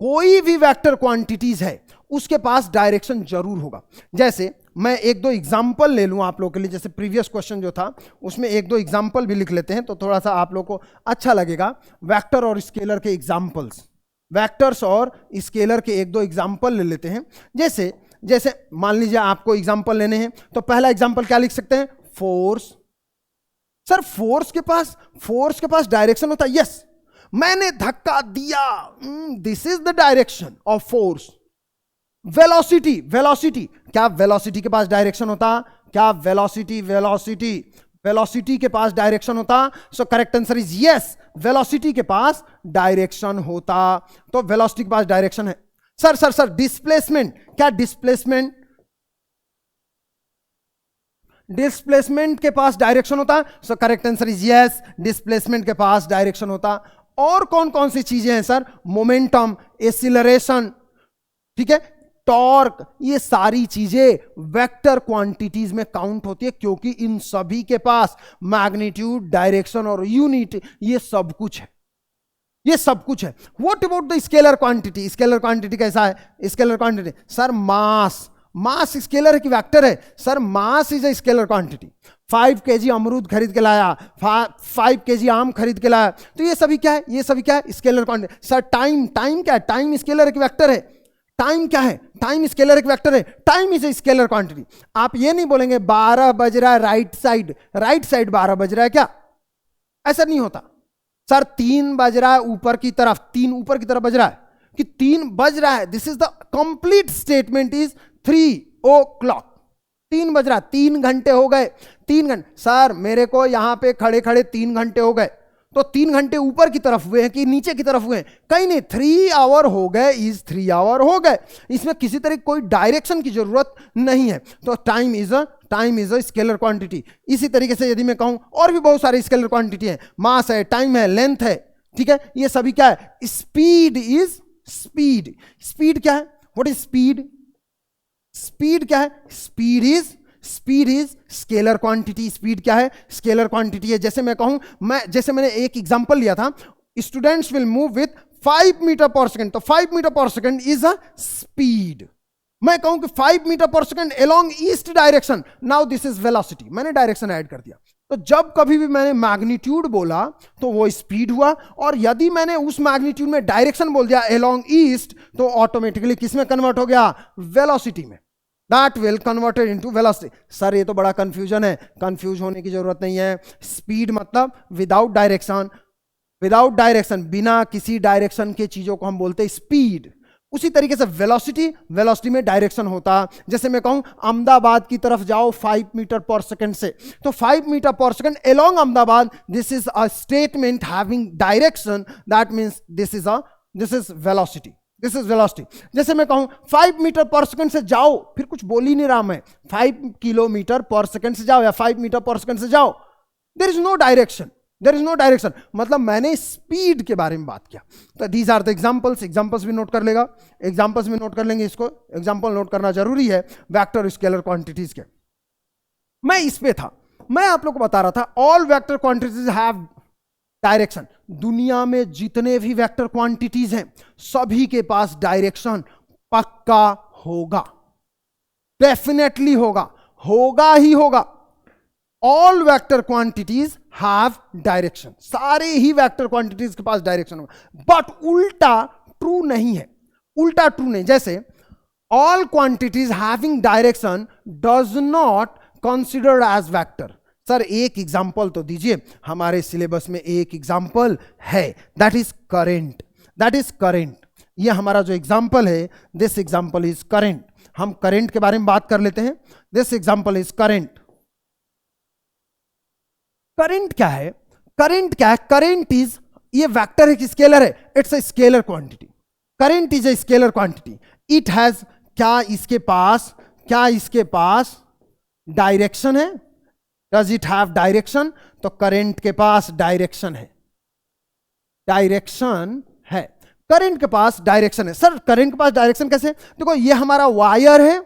कोई भी वेक्टर क्वांटिटीज है उसके पास डायरेक्शन जरूर होगा। जैसे मैं 1-2 एग्जाम्पल ले लूं आप लोगों के लिए, जैसे प्रीवियस क्वेश्चन जो था उसमें 1-2 एग्जाम्पल भी लिख लेते हैं तो थोड़ा सा आप लोगों को अच्छा लगेगा। वेक्टर और स्केलर के एग्जाम्पल्स, वेक्टर्स और स्केलर के 1-2 एग्जाम्पल ले लेते हैं। जैसे मान लीजिए आपको एग्जाम्पल लेने हैं, तो पहला एग्जाम्पल क्या लिख सकते हैं? फोर्स। सर फोर्स के पास डायरेक्शन होता है। यस, मैंने धक्का दिया, this is the direction of force. Velocity, क्या वेलोसिटी के पास डायरेक्शन होता? क्या वेलोसिटी के पास डायरेक्शन होता? So correct answer is yes, velocity के पास डायरेक्शन होता। तो वेलोसिटी के पास डायरेक्शन है। सर डिस्प्लेसमेंट, क्या डिस्प्लेसमेंट के पास डायरेक्शन होता? So correct answer is yes, displacement के पास डायरेक्शन होता। और कौन कौन सी चीजें हैं सर? मोमेंटम, एक्सीलरेशन, ठीक है, टॉर्क, ये सारी चीजें वेक्टर क्वांटिटीज में काउंट होती है, क्योंकि इन सभी के पास मैग्नीट्यूड, डायरेक्शन और यूनिट, ये सब कुछ है, ये सब कुछ है। What about the scalar quantity? Scalar quantity कैसा है? स्केलर क्वांटिटी सर मास स्केलर की वेक्टर है। Sir mass is a scalar quantity. 5 kg अमरूद खरीद के लाया, 5 kg आम खरीद के लाया, तो ये सभी क्या है? ये सभी क्या है? Scalar quantity. सर टाइम क्या है? टाइम स्केलर की वेक्टर है। टाइम क्या है? टाइम स्केलर की वेक्टर है। Time is a scalar quantity. आप ये नहीं बोलेंगे 12 बज रहा है राइट साइड 12 बज रहा है क्या? ऐसा नहीं होता। सर 3 बज रहा है ऊपर की तरफ, 3 ऊपर की तरफ बज रहा है कि 3 बज रहा है। This is the complete statement is 3 o'clock, 3 बज रहा, 3 घंटे हो गए, 3 घंटे। सर मेरे को यहां पे खड़े 3 घंटे हो गए, तो 3 घंटे ऊपर की तरफ हुए हैं कि नीचे की तरफ हुए हैं? कहीं नहीं, 3 आवर हो गए इज 3 आवर हो गए। इसमें किसी तरह कोई डायरेक्शन की जरूरत नहीं है। तो time is a scalar quantity. इसी तरीके से यदि मैं कहूं और भी बहुत सारी स्केलर क्वांटिटी है, मास है, टाइम है, लेंथ है, ठीक है, ये सभी क्या है? स्पीड क्या है? व्हाट इज स्पीड क्या है? Speed is scalar quantity. Speed क्या है? स्केलर क्वांटिटी है। जैसे मैं कहूं, जैसे मैंने एक एग्जांपल लिया था, students will move with 5 metre per second, तो 5 metre per second is a speed. मैं कहूं कि 5 metre per second along east direction, now this is velocity, मैंने डायरेक्शन ऐड कर दिया। तो जब कभी भी मैंने मैग्नीट्यूड बोला तो वो स्पीड हुआ, और यदि मैंने उस मैग्नीट्यूड में डायरेक्शन बोल दिया अलोंग ईस्ट, तो ऑटोमेटिकली किस में कन्वर्ट हो गया? वेलोसिटी में। That will converted into velocity. Sir ये तो बड़ा कंफ्यूजन है, कंफ्यूज होने की जरूरत नहीं है। स्पीड मतलब विदाउट डायरेक्शन, विदाउट डायरेक्शन, बिना किसी डायरेक्शन के चीजों को हम बोलते हैं स्पीड। उसी तरीके से वेलोसिटी, वेलोसिटी में डायरेक्शन होता। जैसे मैं कहूं अहमदाबाद की तरफ जाओ 5 मीटर पर सेकंड से, तो 5 metre per second along Ahmedabad, this is a statement having direction, that means this is velocity, this is velocity. जैसे मैं कहूं 5 मीटर पर सेकंड से जाओ, फिर कुछ बोल ही नहीं रहा मैं, 5 किलोमीटर पर सेकंड से जाओ या 5 मीटर पर सेकंड से जाओ, there is no direction, there is no direction, मतलब मैंने स्पीड के बारे में बात किया। तो these are the examples, examples भी नोट कर लेगा, एग्जांपल्स भी नोट कर लेंगे, इसको एग्जांपल नोट करना जरूरी है वेक्टर स्केलर क्वांटिटीज के। मैं इस पे था, मैं आप लोग को बता रहा था all vector quantities have direction. दुनिया में जितने भी वेक्टर क्वांटिटीज हैं सभी के पास डायरेक्शन पक्का होगा, डेफिनेटली होगा, होगा ही होगा। All vector quantities have direction, सारे ही वेक्टर क्वांटिटीज के पास डायरेक्शन होगा। बट उल्टा ट्रू नहीं है, उल्टा ट्रू नहीं। जैसे all quantities having direction does not considered as vector. Sir एक एग्जांपल तो दीजिए, हमारे सिलेबस में एक एग्जांपल है, that is current, that is current. ये हमारा जो एग्जांपल है, दिस एग्जांपल इज करंट। हम करंट के बारे में बात कर लेते हैं। This example is current. Current क्या है? करंट क्या है? करंट इज, ये वेक्टर है कि स्केलर है? It's a scalar quantity. Current is a scalar quantity. It has, क्या इसके पास डायरेक्शन है? Does it have direction? तो करंट के पास डायरेक्शन है, डायरेक्शन है, करंट के पास डायरेक्शन है। सर करंट के पास डायरेक्शन कैसे? देखो ये हमारा वायर है,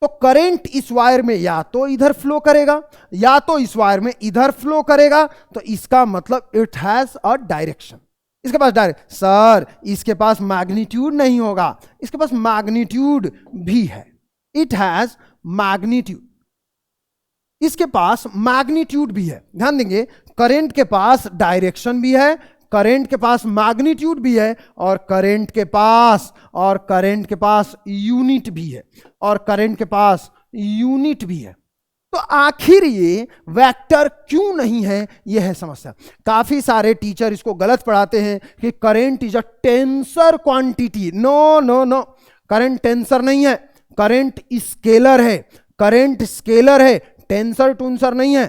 तो करंट इस वायर में या तो इधर फ्लो करेगा या तो इस वायर में इधर फ्लो करेगा, तो इसका मतलब इट हैज अ डायरेक्शन। इसके पास डायरेक्ट, सर इसके पास मैग्नीट्यूड नहीं होगा, इसके पास मैग्नीट्यूड भी है, इट हैज मैग्नीट्यूड, इसके पास मैग्नीट्यूड भी है। ध्यान देंगे, करंट के पास डायरेक्शन भी है, करंट के पास मैग्नीट्यूड भी है, और करंट के पास यूनिट भी है, और करंट के पास यूनिट भी है। तो आखिर ये वेक्टर क्यों नहीं है, ये है समस्या। काफी सारे टीचर इसको गलत पढ़ाते हैं कि current is a tensor quantity. No no no, current tensor नहीं है, करंट स्केलर है, करंट स्केलर है, टेंसर टूंसर नहीं है,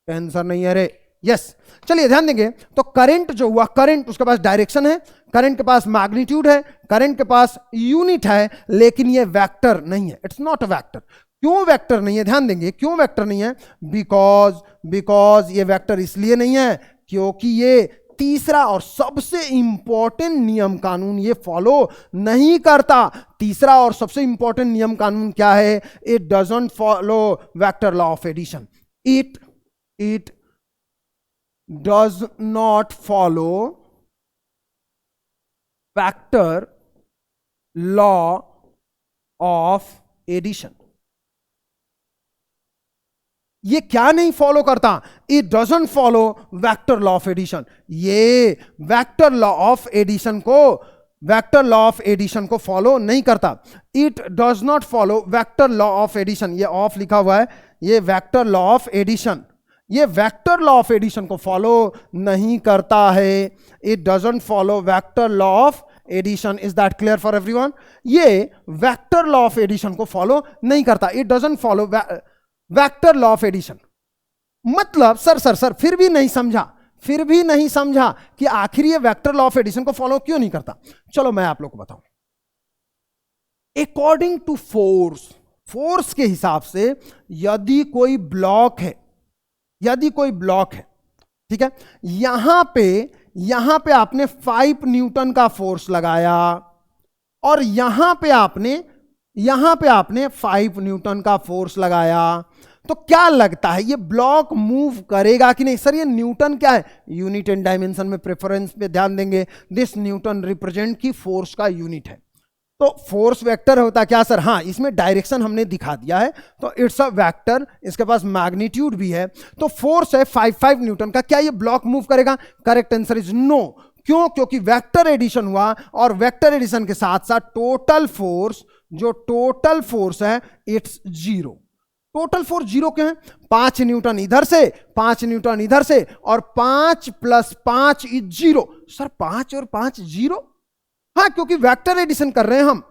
टेंसर नहीं है रे। यस, चलिए ध्यान देंगे। तो करंट जो हुआ, करंट उसके पास डायरेक्शन है, करंट के पास मैग्नीट्यूड है, करंट के पास यूनिट है, लेकिन ये वेक्टर नहीं है, इट्स नॉट अ वेक्टर। क्यों वेक्टर नहीं है? ध्यान देंगे क्यों वेक्टर नहीं है। बिकॉज ये वेक्टर इसलिए नहीं है क्योंकि ये तीसरा और सबसे इंपॉर्टेंट नियम कानून ये फॉलो नहीं करता। तीसरा और सबसे इंपॉर्टेंट नियम कानून क्या है? It doesn't follow vector law of addition. It does not follow vector law of addition. ये क्या नहीं फॉलो करता? It doesn't follow vector law of addition. ये वेक्टर लॉ ऑफ एडिशन को फॉलो नहीं करता। It does not follow vector law of addition, ये of लिखा हुआ है, ये वेक्टर लॉ ऑफ एडिशन, ये वेक्टर लॉ ऑफ एडिशन को फॉलो नहीं करता है। It doesn't follow vector law of addition. Is that clear for everyone? ये वेक्टर लॉ ऑफ एडिशन को फॉलो नहीं करता। It doesn't follow vector law of addition. मतलब सर फिर भी नहीं समझा कि आखिर ये वेक्टर लॉ ऑफ एडिशन को फॉलो क्यों नहीं करता। चलो मैं आप लोग को बताऊं। अकॉर्डिंग टू फोर्स के हिसाब से यदि कोई ब्लॉक है, ठीक है, यहां पे आपने 5 न्यूटन का फोर्स लगाया, और यहां पे आपने 5 न्यूटन का फोर्स लगाया, तो क्या लगता है ये ब्लॉक मूव करेगा कि नहीं? सर ये न्यूटन क्या है? यूनिट एंड डायमेंशन में प्रेफरेंस पे ध्यान देंगे। दिस न्यूटन रिप्रेजेंट की फोर्स का यूनिट है। तो फोर्स वेक्टर होता क्या सर? हाँ, इसमें डायरेक्शन हमने दिखा दिया है, तो इट्स अ वेक्टर, इसके पास मैग्नीट्यूड भी है। तो फोर्स है 5 न्यूटन का। क्या ये ब्लॉक मूव करेगा? Correct answer is no. क्यों? क्योंकि वेक्टर एडिशन हुआ और वेक्टर एडिशन के साथ साथ टोटल फोर्स, जो टोटल फोर्स है इट्स 0। टोटल फोर्स 0 क्यों है? 5 न्यूटन इधर से, 5 न्यूटन इधर से, और 5 + 5 इज 0। सर 5 और 5 0? हाँ, क्योंकि वेक्टर एडिशन कर रहे हैं हम।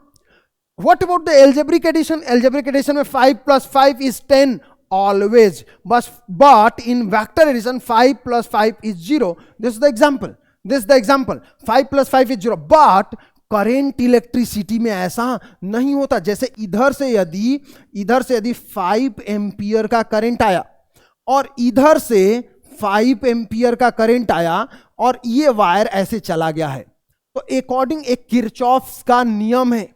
What about the algebraic addition? Algebraic addition में 5 + 5 इज 10 ऑलवेज, बस but in vector addition 5 + 5 is 0। This is the example, this the example. 5 + 5 is 0, but current electricity में ऐसा नहीं होता। जैसे इधर से यदि 5 एम्पियर का करंट आया और इधर से 5 एम्पियर का करंट आया और ये वायर ऐसे चला गया है, तो अकॉर्डिंग एक किरचॉफ्स का नियम है,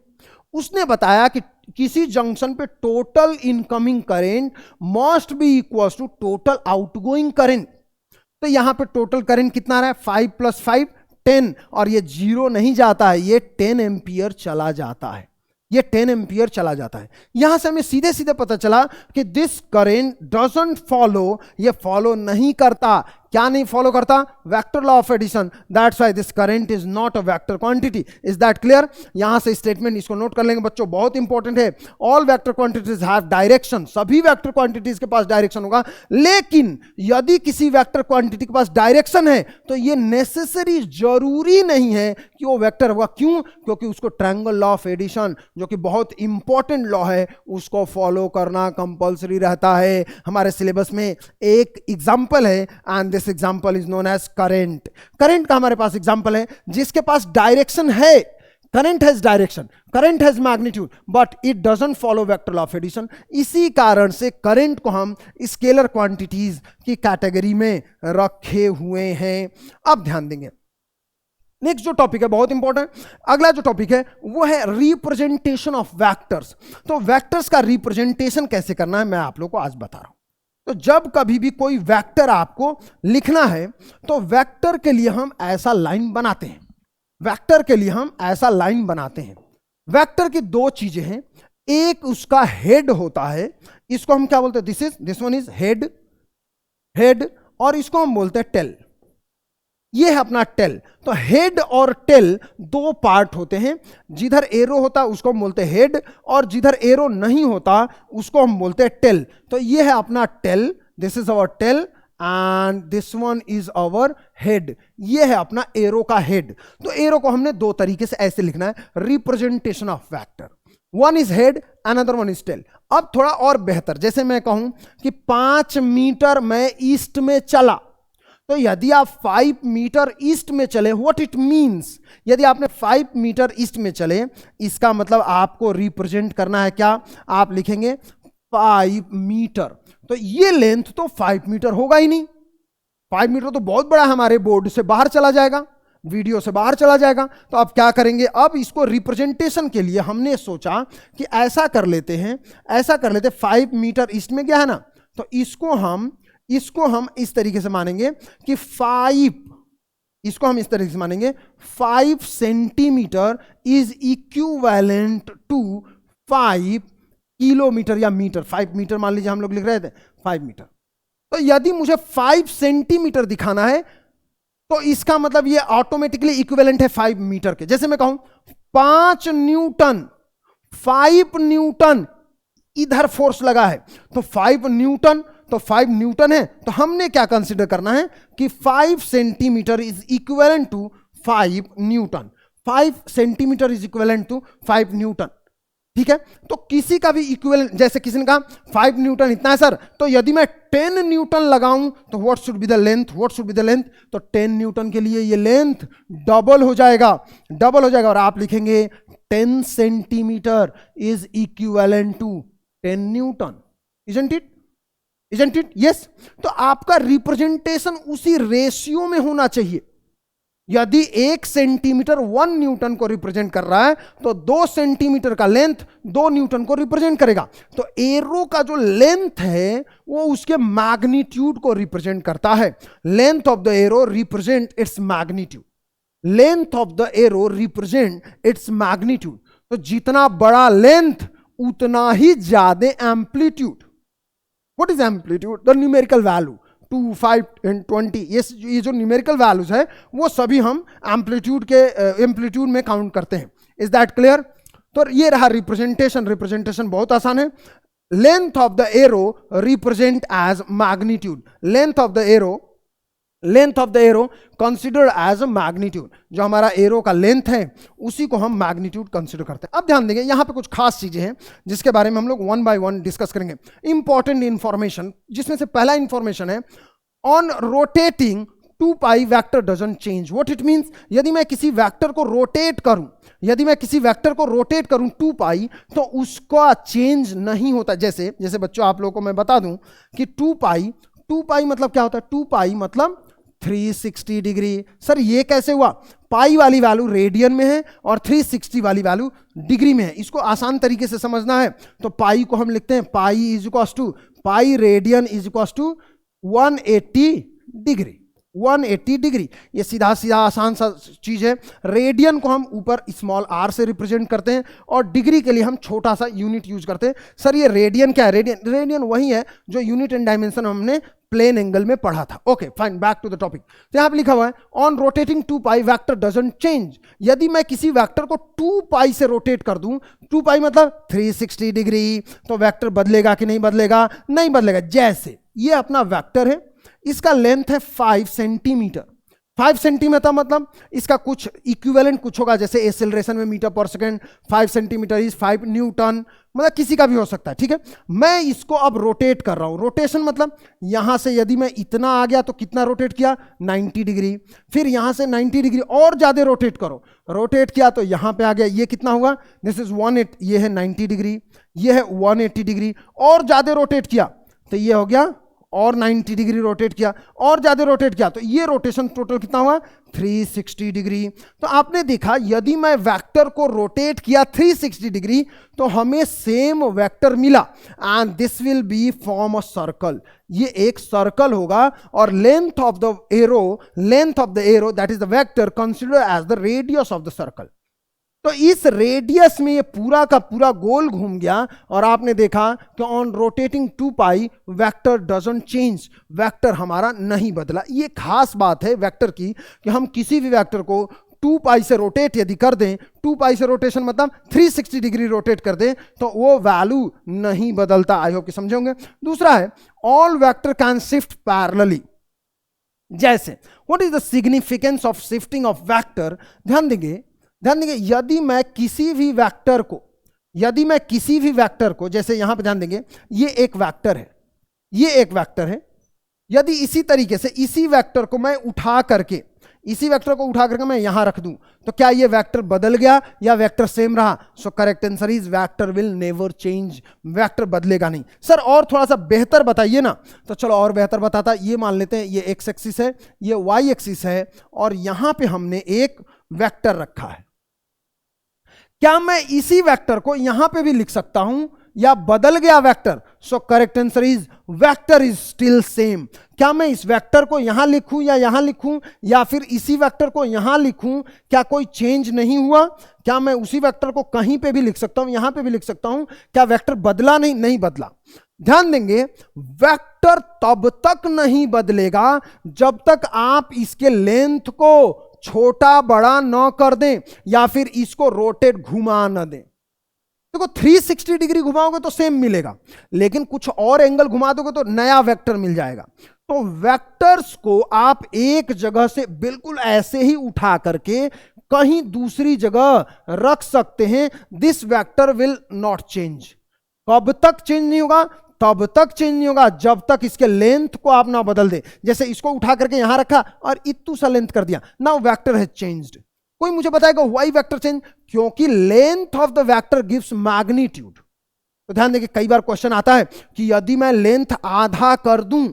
उसने बताया कि किसी जंक्शन पे total incoming current must be equal to total outgoing current. तो यहां पे टोटल करंट कितना रहा है? 5 + 5 10, और ये 0 नहीं जाता है, ये 10 एम्पियर चला जाता है, ये 10 एम्पियर चला जाता है। यहां से हमें सीधे सीधे पता चला कि दिस करंट डजंट फॉलो, ये फॉलो नहीं करता। क्या नहीं फॉलो करता? Vector law of addition. That's why this current is not a vector quantity. Is that clear? यहां से स्टेटमेंट इसको नोट कर लेंगे बच्चों, बहुत इंपॉर्टेंट है। All vector quantities have direction, सभी वेक्टर क्वांटिटीज के पास डायरेक्शन होगा, लेकिन यदि किसी वेक्टर क्वांटिटी के पास डायरेक्शन है तो ये नेसेसरी, जरूरी नहीं है कि वो वेक्टर होगा। क्यों? क्योंकि उसको ट्रायंगल लॉ ऑफ एडिशन, जो कि बहुत इंपॉर्टेंट लॉ है, उसको फॉलो करना कंपल्सरी रहता है। हमारे सिलेबस में एक एग्जांपल है, and this example is known as current. Current का हमारे पास एग्जांपल है जिसके पास डायरेक्शन है। Current has direction, current has magnitude, but it doesn't follow vector law of addition. इसी कारण से करंट को हम स्केलर क्वांटिटीज की कैटेगरी में रखे हुए हैं। अब ध्यान देंगे, नेक्स्ट जो टॉपिक है बहुत इंपॉर्टेंट, अगला जो टॉपिक है वो है रिप्रेजेंटेशन ऑफ वेक्टर्स। तो वेक्टर्स का रिप्रेजेंटेशन कैसे करना है मैं आप लोगों को आज बता रहा हूं। तो जब कभी भी कोई वेक्टर आपको लिखना है तो वेक्टर के लिए हम ऐसा लाइन बनाते हैं, वेक्टर के लिए हम ऐसा लाइन बनाते हैं। वेक्टर की दो चीजें हैं, एक उसका हेड होता है, इसको हम क्या बोलते हैं? This one is head, head, और इसको हम बोलते हैं टेल। ये है अपना टेल। तो हेड और टेल दो पार्ट होते हैं, जिधर एरो होता है उसको हम बोलते हैं हेड, और जिधर एरो नहीं होता उसको हम बोलते हैं टेल। तो ये है अपना tail, this is our tail, and this one is our head. ये है अपना एरो का हेड। तो एरो को हमने दो तरीके से ऐसे लिखना है, representation of vector. One is head, another one is tail. अब थोड़ा और बेहतर, जैसे मैं कहूं कि 5 मीटर मैं ईस्ट में चला, तो यदि आप 5 मीटर ईस्ट में चले, व्हाट इट मींस, यदि आपने 5 मीटर ईस्ट में चले, इसका मतलब आपको रिप्रेजेंट करना है क्या? आप लिखेंगे 5 मीटर। तो ये लेंथ तो 5 मीटर होगा ही नहीं, 5 मीटर तो बहुत बड़ा हमारे बोर्ड से बाहर चला जाएगा, वीडियो से बाहर चला जाएगा। तो आप क्या करेंगे? अब इसको रिप्रेजेंटेशन के लिए हमने सोचा कि ऐसा कर लेते हैं, ऐसा कर लेते 5 मीटर ईस्ट में गया है ना, तो इसको हम इस तरीके से मानेंगे कि 5 centimetre is equivalent to 5 kilometre या मीटर। 5 मीटर मान लीजिए हम लोग लिख रहे थे 5 मीटर। तो यदि मुझे 5 सेंटीमीटर दिखाना है तो इसका मतलब ये ऑटोमेटिकली इक्विवेलेंट है 5 मीटर के। जैसे मैं कहूं 5 न्यूटन, 5 न्यूटन इधर फोर्स लगा है, तो 5 न्यूटन, तो 5 न्यूटन है, तो हमने क्या कंसीडर करना है कि 5 centimetre is equivalent to 5 newton. 5 centimetre is equivalent to 5 newton. ठीक है? तो किसी का भी इक्विवेलेंट, जैसे किसी ने कहा 5 न्यूटन इतना है सर, तो यदि मैं 10 न्यूटन लगाऊं तो what should be the length, what should be the length? तो 10 न्यूटन के लिए ये लेंथ डबल हो जाएगा, डबल हो जाएगा, और आप लिखेंगे 10 centimetre is equivalent to 10 newton. Isn't it? Isn't it? Yes. तो आपका रिप्रेजेंटेशन उसी रेशियो में होना चाहिए, यदि 1 सेंटीमीटर 1 न्यूटन को रिप्रेजेंट कर रहा है तो 2 सेंटीमीटर का लेंथ 2 न्यूटन को रिप्रेजेंट करेगा। तो एरो का जो लेंथ है वो उसके मैग्नीट्यूड को रिप्रेजेंट करता है। Length of the arrow represent its magnitude. Length of the arrow represent its magnitude. तो जितना बड़ा लेंथ उतना ही ज्यादा amplitude. What is amplitude? The numerical value 2, 5 and 20, ये जो न्यूमेरिकल वैल्यूज है वो सभी हम एम्पलीट्यूड में काउंट करते हैं। Is that clear? तो ये रहा रिप्रेजेंटेशन। रिप्रेजेंटेशन बहुत आसान है। Length of the arrow represent as magnitude. Length of the arrow considered as a magnitude. जो हमारा एरो का लेंथ है उसी को हम मैग्नीट्यूड कंसिडर करते हैं। अब ध्यान देंगे यहां पे कुछ खास चीजें हैं जिसके बारे में हम लोग 1 by 1 डिस्कस करेंगे। इंपॉर्टेंट इंफॉर्मेशन, जिसमें से पहला इंफॉर्मेशन है on rotating 2 pi vector doesn't change. What it means? यदि मैं किसी वेक्टर को रोटेट करूं 2 पाई तो उसका चेंज नहीं होता। जैसे बच्चों आप लोगों को मैं बता दूं कि 2 पाई मतलब क्या होता है? 2 पाई मतलब 360 डिग्री। सर ये कैसे हुआ? पाई वाली वैल्यू रेडियन में है और 360 वाली वैल्यू डिग्री में है। इसको आसान तरीके से समझना है तो पाई को हम लिखते हैं pi is equal to pi radian is equal to 180 degree. 180 degree, ये सीधा आसान सा चीज है। रेडियन को हम ऊपर स्मॉल r से रिप्रेजेंट करते हैं और डिग्री के लिए हम छोटा सा यूनिट यूज करते हैं। सर ये रेडियन क्या है? रेडियन वही है जो यूनिट एंड डायमेंशन हमने प्लेन एंगल में पढ़ा था। Okay fine, back to the topic. तो यहां पे लिखा हुआ है on rotating 2 pi vector doesn't change. यदि मैं किसी वेक्टर को 2 पाई से रोटेट कर दूं, 2 पाई मतलब 360 डिग्री, तो वेक्टर बदलेगा कि नहीं बदलेगा? नहीं बदलेगा। जैसे ये अपना वेक्टर है, इसका लेंथ है 5 सेंटीमीटर। 5 सेंटीमीटर मतलब इसका कुछ इक्विवेलेंट कुछ होगा, जैसे एक्सेलरेशन में metre per second 5 centimetre is 5 Newton, मतलब किसी का भी हो सकता है। ठीक है, मैं इसको अब रोटेट कर रहा हूं। रोटेशन मतलब यहां से यदि मैं इतना आ गया तो कितना रोटेट किया? 90 डिग्री। फिर यहां से 90 डिग्री और ज्यादा रोटेट करो, रोटेट किया तो यहां पे आ गया, ये कितना हुआ? दिस इज 180, ये है 90 डिग्री, ये है 180 डिग्री। और ज्यादा रोटेट किया तो ये हो गया, और 90 डिग्री रोटेट किया, और ज्यादा रोटेट किया तो ये रोटेशन टोटल कितना हुआ? 360 डिग्री। तो आपने देखा यदि मैं वेक्टर को रोटेट किया 360 डिग्री तो हमें सेम वेक्टर मिला and this will be form a circle. ये एक सर्कल होगा और length of the arrow that is the vector consider as the radius of the circle. तो इस रेडियस में ये पूरा का पूरा गोल घूम गया और आपने देखा कि on rotating 2 pi vector doesn't change. Vector हमारा नहीं बदला। ये खास बात है वेक्टर की कि हम किसी भी वेक्टर को 2 पाई से रोटेट यदि कर दें, 2 पाई से रोटेशन मतलब 360 डिग्री रोटेट कर दें तो वो वैल्यू नहीं बदलता। आई होप कि समझे होंगे। दूसरा है all vector can shift parallelly. जैसे what is the significance of shifting of vector? ध्यान देंगे यदि मैं किसी भी वेक्टर को जैसे यहां पे ध्यान देंगे, ये एक वेक्टर है, यदि इसी तरीके से इसी वेक्टर को उठा करके मैं यहां रख दूं तो क्या ये वेक्टर बदल गया या वेक्टर सेम रहा? So correct answer is vector will never change. Vector बदलेगा नहीं। सर और थोड़ा सा बेहतर बताइए ना। तो चलो और बेहतर बताता। ये मान लेते हैं ये एक्स एक्सिस है, ये वाई एक्सिस है और यहां पे हमने एक वेक्टर रखा है। क्या मैं इसी वेक्टर को यहां पे भी लिख सकता हूं या बदल गया vector? So correct answer is vector is still same. क्या मैं इस वेक्टर को यहां लिखूं या यहां लिखूं या फिर इसी वेक्टर को यहां लिखूं, क्या कोई चेंज नहीं हुआ? क्या मैं उसी वेक्टर को कहीं पे भी लिख सकता हूं, यहां पे भी लिख सकता हूं? क्या वेक्टर बदला? नहीं बदला। ध्यान देंगे वेक्टर तब तक नहीं बदलेगा जब तक आप इसके लेंथ को छोटा बड़ा न कर दें या फिर इसको रोटेट घुमा न दें। देखो 360 डिग्री घुमाओगे तो सेम मिलेगा, लेकिन कुछ और एंगल घुमा दोगे तो नया वेक्टर मिल जाएगा। तो वेक्टर्स को आप एक जगह से बिल्कुल ऐसे ही उठा करके कहीं दूसरी जगह रख सकते हैं। This vector will not change. कब तक चेंज नहीं होगा? तब तक चेंज नहीं होगा जब तक इसके लेंथ को आप ना बदल दे। जैसे इसको उठा करके यहां रखा और इतू सा लेंथ कर दिया, नाउ वेक्टर हैज चेंज्ड। कोई मुझे बताएगा व्हाई वेक्टर चेंज? क्योंकि length of the vector gives magnitude. तो ध्यान देंगे कई बार क्वेश्चन आता है कि यदि मैं लेंथ आधा कर दूं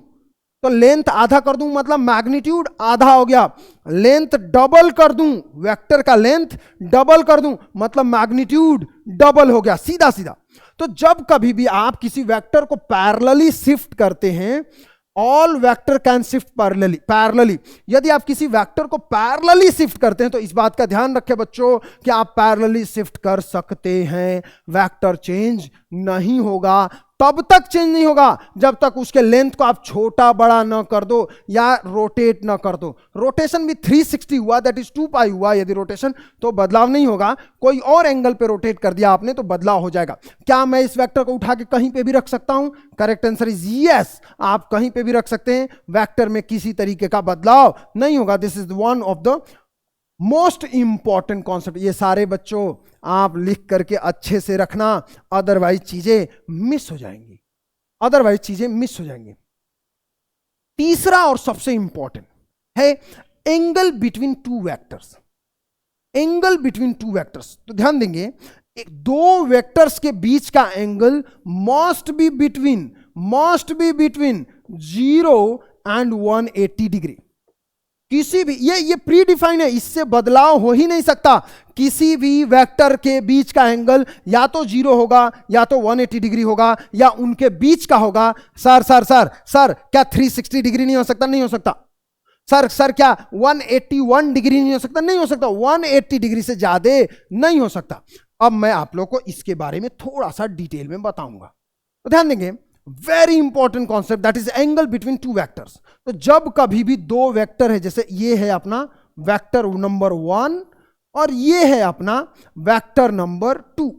तो लेंथ आधा कर दूं मतलब मैग्नीट्यूड आधा हो गया। लेंथ डबल कर दूं, वेक्टर का लेंथ डबल कर दूं मतलब मैग्नीट्यूड डबल हो गया, सीधा सीधा। तो जब कभी भी आप किसी वेक्टर को पैरेलली शिफ्ट करते हैं, all vector can shift parallelly. यदि आप किसी वेक्टर को पैरेलली शिफ्ट करते हैं तो इस बात का ध्यान रखें बच्चों कि आप पैरेलली शिफ्ट कर सकते हैं, वेक्टर चेंज नहीं होगा। तब तक चेंज नहीं होगा जब तक उसके लेंथ को आप छोटा बड़ा ना कर दो या रोटेट ना कर दो। रोटेशन भी 360 हुआ, दैट इज 2 पाई हुआ यदि रोटेशन, तो बदलाव नहीं होगा। कोई और एंगल पे रोटेट कर दिया आपने तो बदलाव हो जाएगा। क्या मैं इस वेक्टर को उठा के कहीं पे भी रख सकता हूं? करेक्ट आंसर इज यस, आप कहीं पे भी रख सकते हैं, वेक्टर में किसी तरीके का बदलाव नहीं होगा। This is one of the most important concept. ये सारे बच्चों आप लिख करके अच्छे से रखना, अदरवाइज चीजें मिस हो जाएंगी, अदरवाइज चीजें मिस हो जाएंगी। तीसरा और सबसे इंपॉर्टेंट है angle between two vectors. Angle between two vectors, तो ध्यान देंगे, दो वेक्टर्स के बीच का angle must be between 0 and 180 degree. किसी भी, ये प्री डिफाइन है, इससे बदलाव हो ही नहीं सकता। किसी भी वेक्टर के बीच का एंगल या तो 0 होगा या तो 180 डिग्री होगा या उनके बीच का होगा। सर क्या 360 डिग्री नहीं हो सकता? नहीं हो सकता। सर क्या 181 डिग्री नहीं हो सकता? नहीं हो सकता। 180 डिग्री से ज्यादा नहीं हो सकता। अब मैं आप लोग को इसके बारे में थोड़ा सा डिटेल में बताऊंगा, तो ध्यान देंगे। Very important concept, that is angle between two vectors. तो जब कभी भी दो वेक्टर है, जैसे ये है अपना वेक्टर नंबर 1 और ये है अपना वेक्टर नंबर 2,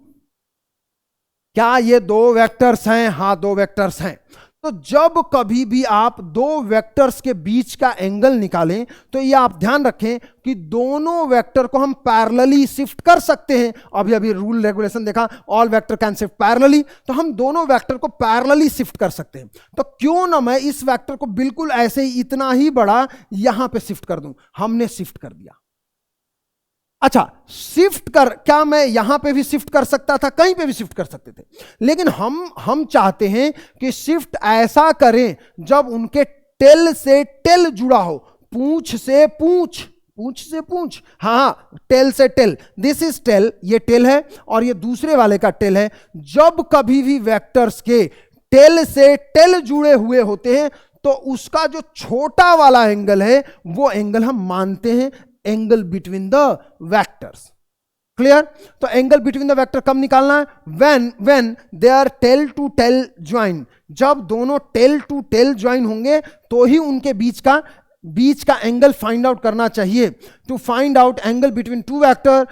क्या ये दो वेक्टर्स हैं? हाँ, दो वेक्टर्स हैं। तो जब कभी भी आप दो वेक्टर्स के बीच का एंगल निकालें तो ये आप ध्यान रखें कि दोनों वेक्टर को हम पैरेलली शिफ्ट कर सकते हैं। अभी अभी रूल रेगुलेशन देखा, all vector can shift parallelly, तो हम दोनों वेक्टर को पैरेलली शिफ्ट कर सकते हैं। तो क्यों ना मैं इस वेक्टर को बिल्कुल ऐसे ही इतना ही बड़ा यहां पे शिफ्ट कर दूं। हमने शिफ्ट कर दिया। अच्छा, शिफ्ट कर, क्या मैं यहां पे भी शिफ्ट कर सकता था? कहीं पे भी शिफ्ट कर सकते थे, लेकिन हम चाहते हैं कि शिफ्ट ऐसा करें जब उनके टेल से टेल जुड़ा हो, पूंछ से पूंछ, पूंछ से पूंछ, हाँ, टेल से टेल। दिस इज टेल, ये टेल है और ये दूसरे वाले का टेल है। जब कभी भी वेक्टर्स के टेल से टेल जुड़े हुए होते हैं तो उसका जो छोटा वाला एंगल है वो एंगल हम मानते हैं angle between the vectors. Clear? तो एंगल बिटवीन द वेक्टर कब निकालना है? When they are tail to tail join. जब दोनों टेल टू टेल ज्वाइन होंगे तो ही उनके बीच का एंगल फाइंड आउट करना चाहिए। To find out angle between two vector,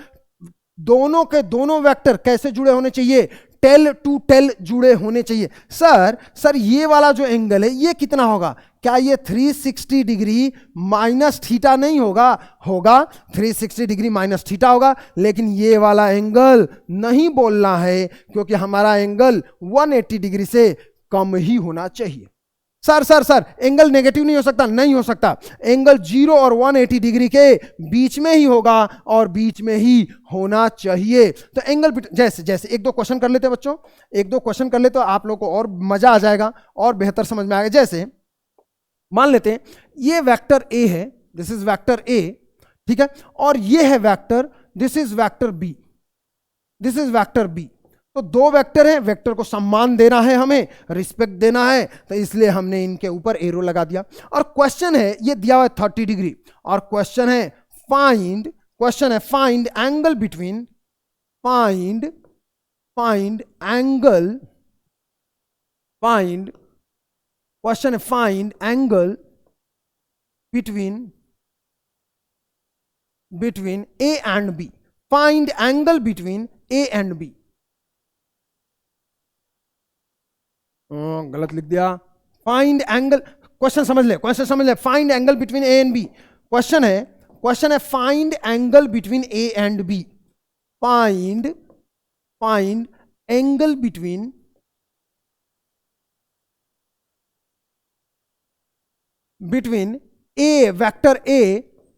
दोनों के दोनों वेक्टर कैसे जुड़े होने चाहिए? टेल टू टेल जुड़े होने चाहिए। सर ये वाला जो एंगल है ये कितना होगा? क्या ये 360 डिग्री माइनस थीटा नहीं होगा? होगा, 360 डिग्री माइनस थीटा होगा, लेकिन ये वाला एंगल नहीं बोलना है क्योंकि हमारा एंगल 180 डिग्री से कम ही होना चाहिए। सर एंगल नेगेटिव नहीं हो सकता? नहीं हो सकता। एंगल 0 और 180 डिग्री के बीच में ही होगा और बीच में ही होना चाहिए। तो एंगल जैसे एक दो क्वेश्चन कर लेते हैं बच्चों, एक दो क्वेश्चन कर ले तो आप लोग को और मजा आ जाएगा और बेहतर समझ में आएगा। जैसे मान लेते हैं ये वेक्टर ए है, दिस इज वेक्टर ए, ठीक है, और ये है vector, this is vector B, this is vector B. तो दो वेक्टर हैं, वेक्टर को सम्मान देना है, हमें रिस्पेक्ट देना है, तो इसलिए हमने इनके ऊपर एरो लगा दिया। और क्वेश्चन है, ये दिया हुआ है 30 डिग्री, और क्वेश्चन है find angle between, find angle, question है find angle between A and B, find angle between A and B. गलत लिख दिया। फाइंड एंगल, क्वेश्चन समझ ले, find angle between A and B. Question है find angle between A and B, find angle between A, vector A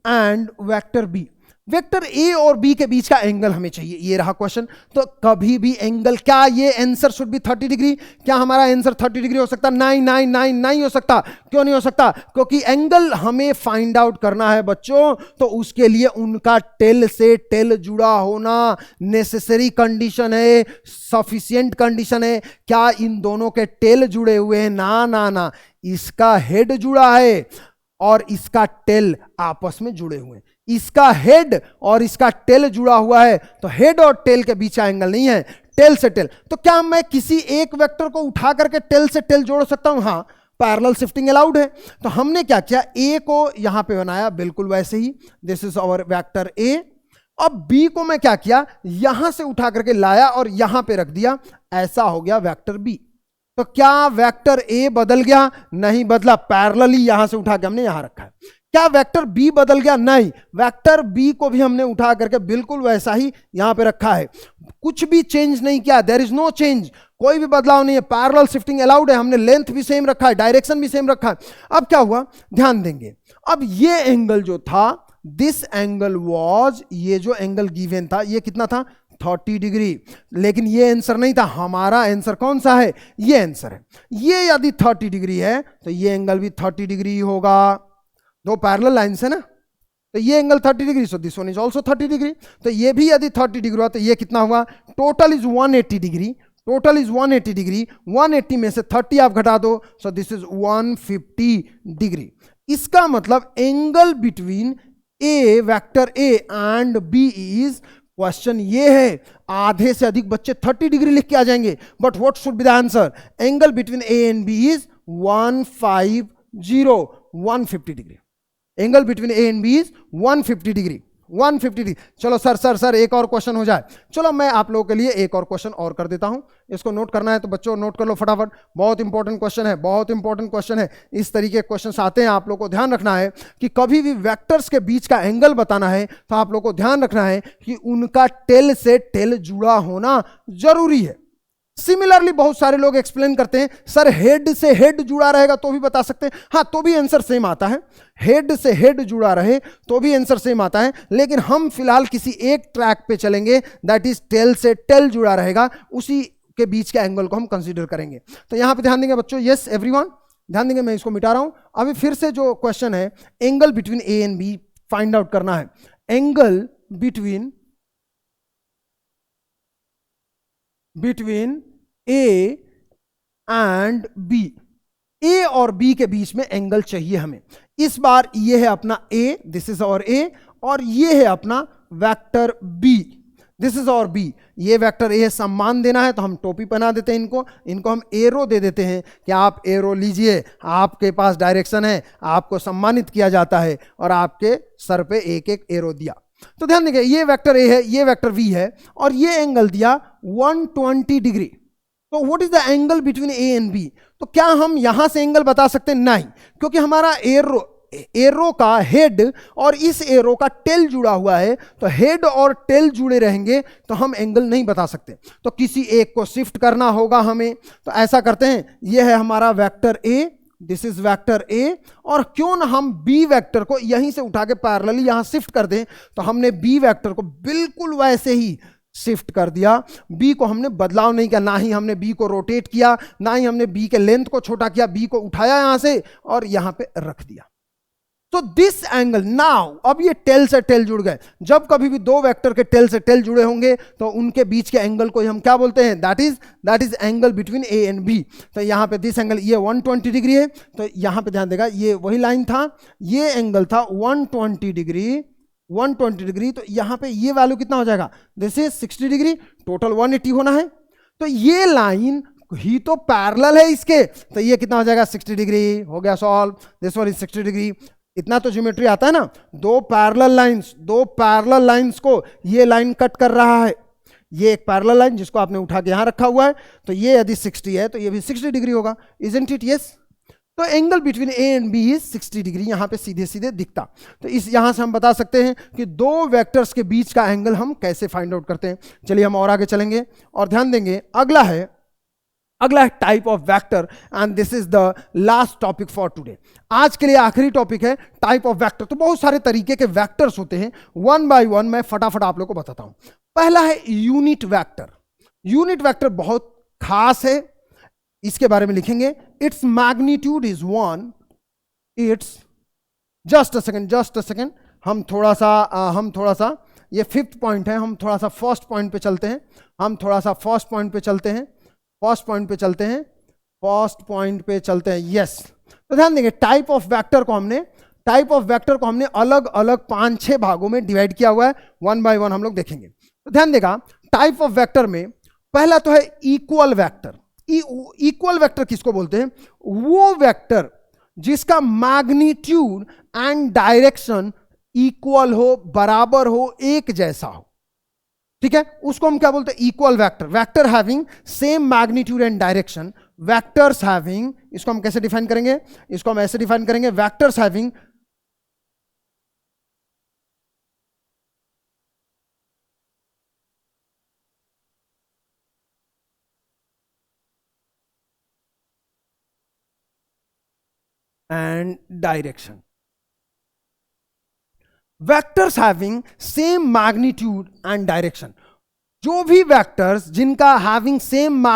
and vector B. Vector A और B के बीच का angle हमें चाहिए, ये रहा क्वेश्चन। तो कभी भी एंगल, क्या ये आंसर शुड बी 30 डिग्री? क्या हमारा आंसर 30 डिग्री हो सकता? नहीं हो सकता। क्यों नहीं हो सकता? क्योंकि एंगल हमें फाइंड आउट करना है बच्चों, तो उसके लिए उनका टेल से टेल जुड़ा होना नेसेसरी कंडीशन है, सफिशिएंट कंडीशन है। क्या इन दोनों के टेल जुड़े हुए हैं? ना, इसका हेड जुड़ा है और इसका टेल आपस में जुड़े हुए हैं। इसका हेड और इसका टेल जुड़ा हुआ है, तो हेड और टेल के बीच का एंगल नहीं है, टेल से टेल। तो क्या मैं किसी एक वेक्टर को उठा करके टेल से टेल जोड़ सकता हूं? हाँ, पैरेलल शिफ्टिंग अलाउड है। तो हमने क्या किया, ए को यहां पे बनाया बिल्कुल वैसे ही, this is our vector A. अब बी को मैं क्या किया, यहां से उठा करके लाया और यहां पे रख दिया, ऐसा हो गया वेक्टर बी। तो क्या वेक्टर ए बदल गया? नहीं बदला, पैरेलली यहां से उठा के हमने यहां रखा है। क्या वेक्टर बी बदल गया? नहीं, वेक्टर बी को भी हमने उठा करके बिल्कुल वैसा ही यहां पे रखा है, कुछ भी चेंज नहीं किया, देयर इज नो चेंज, कोई भी बदलाव नहीं है, पैरेलल शिफ्टिंग अलाउड है। हमने लेंथ भी सेम रखा है, डायरेक्शन भी सेम रखा है। अब क्या हुआ, ध्यान देंगे, अब ये एंगल जो था, दिस एंगल वाज, ये जो एंगल गिवन था ये कितना था? 30 डिग्री। लेकिन ये आंसर नहीं था, हमारा आंसर कौन सा है? ये आंसर है। ये यदि 30 डिग्री है तो ये एंगल भी 30 डिग्री होगा, दो पैरेलल लाइंस है ना, तो ये angle 30 degree, so this one is also 30 degree. तो ये भी यदि 30 डिग्री हुआ तो ये कितना हुआ? Total is 180 degree, total is 180 degree. 180 में से 30 आप घटा दो, सो दिस इज 150 डिग्री। इसका मतलब angle between A, vector A and B is, question ये है, आधे से अधिक बच्चे 30 डिग्री लिख के आ जाएंगे, but what should be the answer? Angle between A and B is 150 degree. Angle between A and B is 150 degree, 150 degree. चलो सर एक और क्वेश्चन हो जाए। चलो मैं आप लोगों के लिए एक और क्वेश्चन और कर देता हूं, इसको नोट करना है तो बच्चों नोट कर लो फटाफट, बहुत इंपॉर्टेंट क्वेश्चन है, बहुत इंपॉर्टेंट क्वेश्चन है। इस तरीके के क्वेश्चन आते हैं, आप लोगों को ध्यान रखना है कि कभी भी वेक्टर्स के बीच का एंगल बताना है तो आप लोगों को ध्यान रखना है कि उनका टेल से टेल जुड़ा होना जरूरी है। सिमिलरली बहुत सारे लोग एक्सप्लेन करते हैं, सर हेड से हेड जुड़ा रहेगा तो भी बता सकते हैं। हाँ, तो भी आंसर सेम आता है, हेड से हेड जुड़ा रहे तो भी आंसर सेम आता है, लेकिन हम फिलहाल किसी एक ट्रैक पे चलेंगे, दैट इज टेल से टेल जुड़ा रहेगा, उसी के बीच के एंगल को हम कंसीडर करेंगे। तो यहां पे ध्यान देंगे बच्चों, यस एवरीवन ध्यान देंगे। मैं इसको मिटा रहा हूं। अभी फिर से जो क्वेश्चन है, angle between A and B find out करना है। Angle between A and B, A और बी के बीच में एंगल चाहिए हमें। इस बार ये है अपना ए, दिस इज और ए, और ये है अपना वेक्टर बी, दिस इज और बी। ये वेक्टर ए सम्मान देना है तो हम टोपी पहना देते हैं इनको हम एरो दे देते हैं कि आप एरो लीजिए, आपके पास डायरेक्शन है, आपको सम्मानित किया जाता है, और आपके सर पे एक एक एरो दिया। तो ध्यान देंगे, ये वेक्टर ए है, ये वेक्टर बी है, और ये एंगल दिया 120 डिग्री। तो what is the angle between A and B? तो क्या हम यहां से एंगल बता सकते हैं? नहीं, क्योंकि हमारा एरो का हेड और इस एरो का टेल जुड़ा हुआ है, तो हेड और टेल जुड़े रहेंगे तो हम एंगल नहीं बता सकते। तो किसी एक को शिफ्ट करना होगा हमें। तो ऐसा करते हैं, यह है हमारा vector A, this is vector A, और क्यों ना हम बी वेक्टर को यहीं से उठा के पैरेलली यहां शिफ्ट कर दें। तो हमने बी वेक्टर को बिल्कुल वैसे ही शिफ्ट कर दिया, बी को हमने बदलाव नहीं किया, ना ही हमने बी को रोटेट किया, ना ही हमने बी के लेंथ को छोटा किया, बी को उठाया यहां से और यहां पे रख दिया। तो दिस एंगल नाउ, अब ये टेल से टेल जुड़ गए। जब कभी भी दो वेक्टर के टेल से टेल जुड़े होंगे तो उनके बीच के एंगल को हम क्या बोलते हैं? That is angle between A and B. तो यहां पे दिस एंगल ये 120 डिग्री है, तो यहां पे ध्यान देगा, ये वही लाइन था, ये एंगल था 120 डिग्री, 120 डिग्री। तो यहां पे ये वैल्यू कितना हो जाएगा? दिस इज 60 डिग्री, टोटल 180 होना है। तो ये लाइन ही तो पैरेलल है इसके, तो ये कितना हो जाएगा? 60 डिग्री हो गया solve. This one is 60 degree. इतना तो ज्योमेट्री आता है ना, दो पैरेलल लाइंस को ये लाइन कट कर रहा है। ये एक पैरेलल लाइन जिसको आपने उठा के यहां रखा हुआ है, तो ये यदि 60 है तो ये भी 60 डिग्री होगा, इजंट इट? यस। तो angle between A and B is 60 degree, यहां पे सीधे सीधे दिखता। तो इस यहां से हम बता सकते हैं कि दो वेक्टर्स के बीच का एंगल हम कैसे फाइंड आउट करते हैं। चलिए हम और आगे चलेंगे और ध्यान देंगे, अगला है अगला है type of vector and this is the last topic for today. आज के लिए आखिरी टॉपिक है टाइप ऑफ वेक्टर। तो बहुत सारे तरीके के वेक्टर्स होते हैं, वन बाय वन मैं फटाफट आप लोगों को बताता हूं। पहला है यूनिट वेक्टर। यूनिट वेक्टर बहुत खास है, इसके बारे में लिखेंगे। Its magnitude is 1, it's just a second हम थोड़ा सा ये 5th पॉइंट है, हम थोड़ा सा फर्स्ट पॉइंट पे चलते हैं। फर्स्ट पॉइंट पे चलते हैं। यस, तो ध्यान देंगे टाइप ऑफ वेक्टर को हमने अलग अलग 5-6 भागों में डिवाइड किया हुआ है। वन बाय वन हम लोग देखेंगे। तो ध्यान देगा टाइप ऑफ वेक्टर में पहला तो है इक्वल वेक्टर। इक्वल वेक्टर किसको बोलते हैं? वो वेक्टर जिसका मैग्नीट्यूड एंड डायरेक्शन इक्वल हो, बराबर हो, एक जैसा हो। ठीक है, उसको हम क्या बोलते हैं? Equal vector. Vector having same magnitude and direction. Vectors having, इसको हम कैसे डिफाइन करेंगे? इसको हम ऐसे डिफाइन करेंगे, vectors having and direction. Vectors having same magnitude and direction. जो भी वेक्टर्स जिनका having same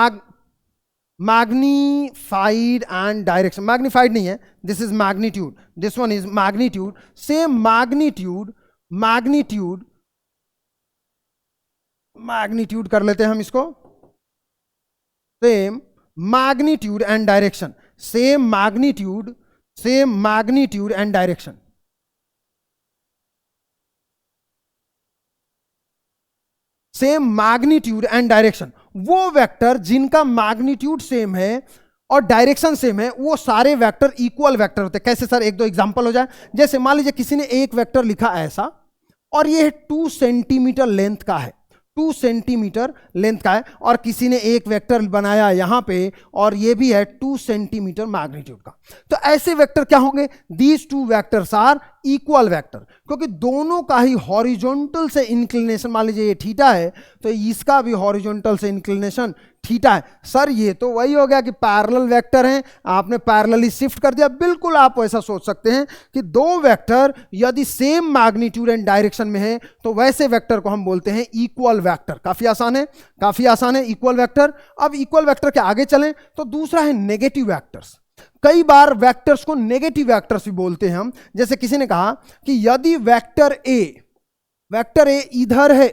magnified and direction, magnified नहीं है, this is magnitude, this one is magnitude, same magnitude कर लेते हैं हम इसको, same magnitude and direction, same magnitude and direction. Same magnitude and direction. वो वेक्टर जिनका मैग्नीट्यूड सेम है और डायरेक्शन सेम है, वो सारे वेक्टर इक्वल वेक्टर होते हैं। कैसे सर? एक दो एग्जांपल हो जाए। जैसे मान लीजिए किसी ने एक वेक्टर लिखा ऐसा, और ये 2 सेंटीमीटर लेंथ का है, 2 सेंटीमीटर लेंथ का है, और किसी ने एक वेक्टर बनाया यहां पे और ये भी है 2 सेंटीमीटर मैग्नीट्यूड का। तो ऐसे वेक्टर क्या होंगे? These 2 vectors are equal vector, क्योंकि दोनों का ही हॉरिजॉन्टल से इंक्लिनेशन, मान लीजिए ये थीटा है तो इसका भी हॉरिजॉन्टल से इंक्लिनेशन थीटा है। सर ये तो वही हो गया कि पैरेलल वेक्टर हैं, आपने पैरेलली शिफ्ट कर दिया। बिल्कुल आप ऐसा सोच सकते हैं कि दो वेक्टर यदि सेम मैग्नीट्यूड एंड डायरेक्शन में है तो वैसे वेक्टर को हम बोलते हैं इक्वल वेक्टर। काफी आसान है इक्वल वेक्टर। अब इक्वल वेक्टर के आगे चलें तो दूसरा है नेगेटिव वेक्टर्स। कई बार वेक्टर्स को नेगेटिव वेक्टर्स भी बोलते हैं हम। जैसे किसी ने कहा कि यदि वेक्टर ए इधर है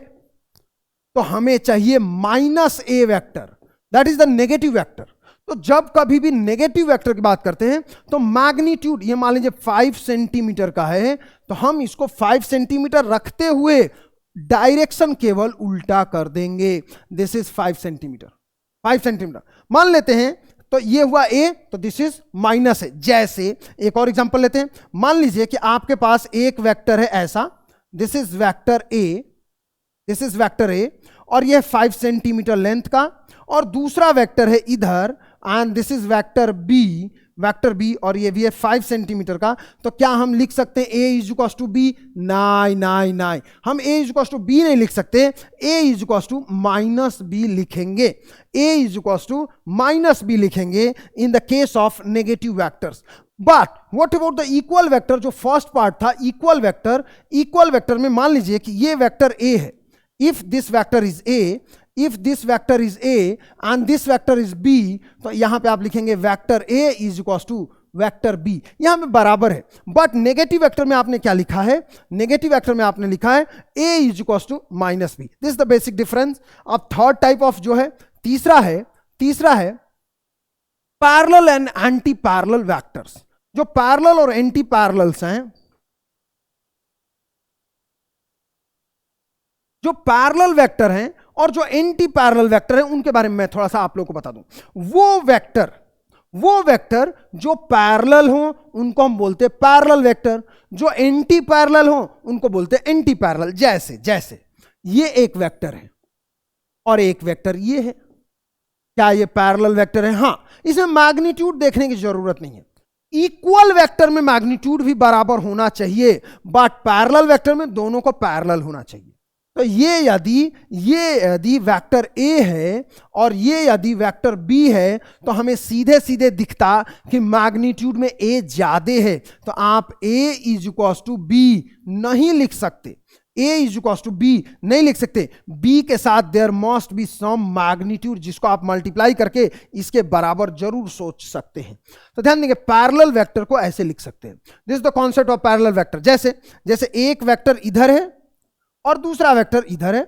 तो हमें चाहिए -a vector, that is the negative vector. तो जब कभी भी नेगेटिव वेक्टर की बात करते हैं तो मैग्नीट्यूड, ये मान लीजिए 5 सेंटीमीटर का है, तो हम इसको 5 सेंटीमीटर रखते हुए डायरेक्शन केवल उल्टा कर देंगे। दिस इज 5 सेंटीमीटर मान लेते हैं। तो ये हुआ a, तो दिस इज माइनस है। जैसे एक और एग्जांपल लेते हैं। मान लीजिए कि आपके पास एक वेक्टर है ऐसा, दिस इज वेक्टर a, और यह 5 सेंटीमीटर लेंथ का, और दूसरा वेक्टर है इधर, and this is vector b, और ये भी है 5 सेंटीमीटर का। तो क्या हम लिख सकते हैं a is equals to b? नहीं, हम a is equals to b नहीं लिख सकते, a is equals to -b लिखेंगे। a is equals to -b लिखेंगे in the case of negative vectors. But what about the equal vector? जो first part था equal vector में मान लीजिए कि ये वेक्टर a है। If this vector is a and this vector is b, तो यहां पे आप लिखेंगे vector a is equals to vector b, यहां पे बराबर है। बट नेगेटिव वेक्टर में आपने क्या लिखा है? नेगेटिव वेक्टर में आपने लिखा है a is equals to -b। This is the basic difference. अब थर्ड टाइप ऑफ जो है, तीसरा है parallel and anti parallel vectors. जो पैरेलल और एंटी पैरेलल्स हैं, जो पैरेलल वेक्टर हैं और जो एंटी पैरेलल वेक्टर हैं, उनके बारे में मैं थोड़ा सा आप लोगों को बता दूं। वो वेक्टर जो पैरेलल हो उनको हम बोलते हैं पैरेलल वेक्टर, जो एंटी पैरेलल हो उनको बोलते हैं एंटी पैरेलल। जैसे ये एक वेक्टर है और एक वेक्टर ये है। क्या ये पैरेलल वेक्टर है? हां, इसमें मैग्नीट्यूड देखने की जरूरत नहीं है। इक्वल वेक्टर में मैग्नीट्यूड भी बराबर होना चाहिए, बट पैरेलल वेक्टर में दोनों को पैरेलल होना चाहिए। तो तो ये यदि वेक्टर ए है और ये यदि वेक्टर बी है तो हमें सीधे सीधे दिखता कि मैग्नीट्यूड में ए ज्यादा है, तो आप A is equals to B नहीं लिख सकते, A is equals to B नहीं लिख सकते, बी के साथ there must be some magnitude जिसको आप मल्टीप्लाई करके इसके बराबर जरूर सोच सकते हैं। तो ध्यान देंगे पैरेलल वेक्टर को ऐसे लिख सकते हैं, this is the concept of parallel vector. जैसे एक वेक्टर इधर है और दूसरा वेक्टर इधर है,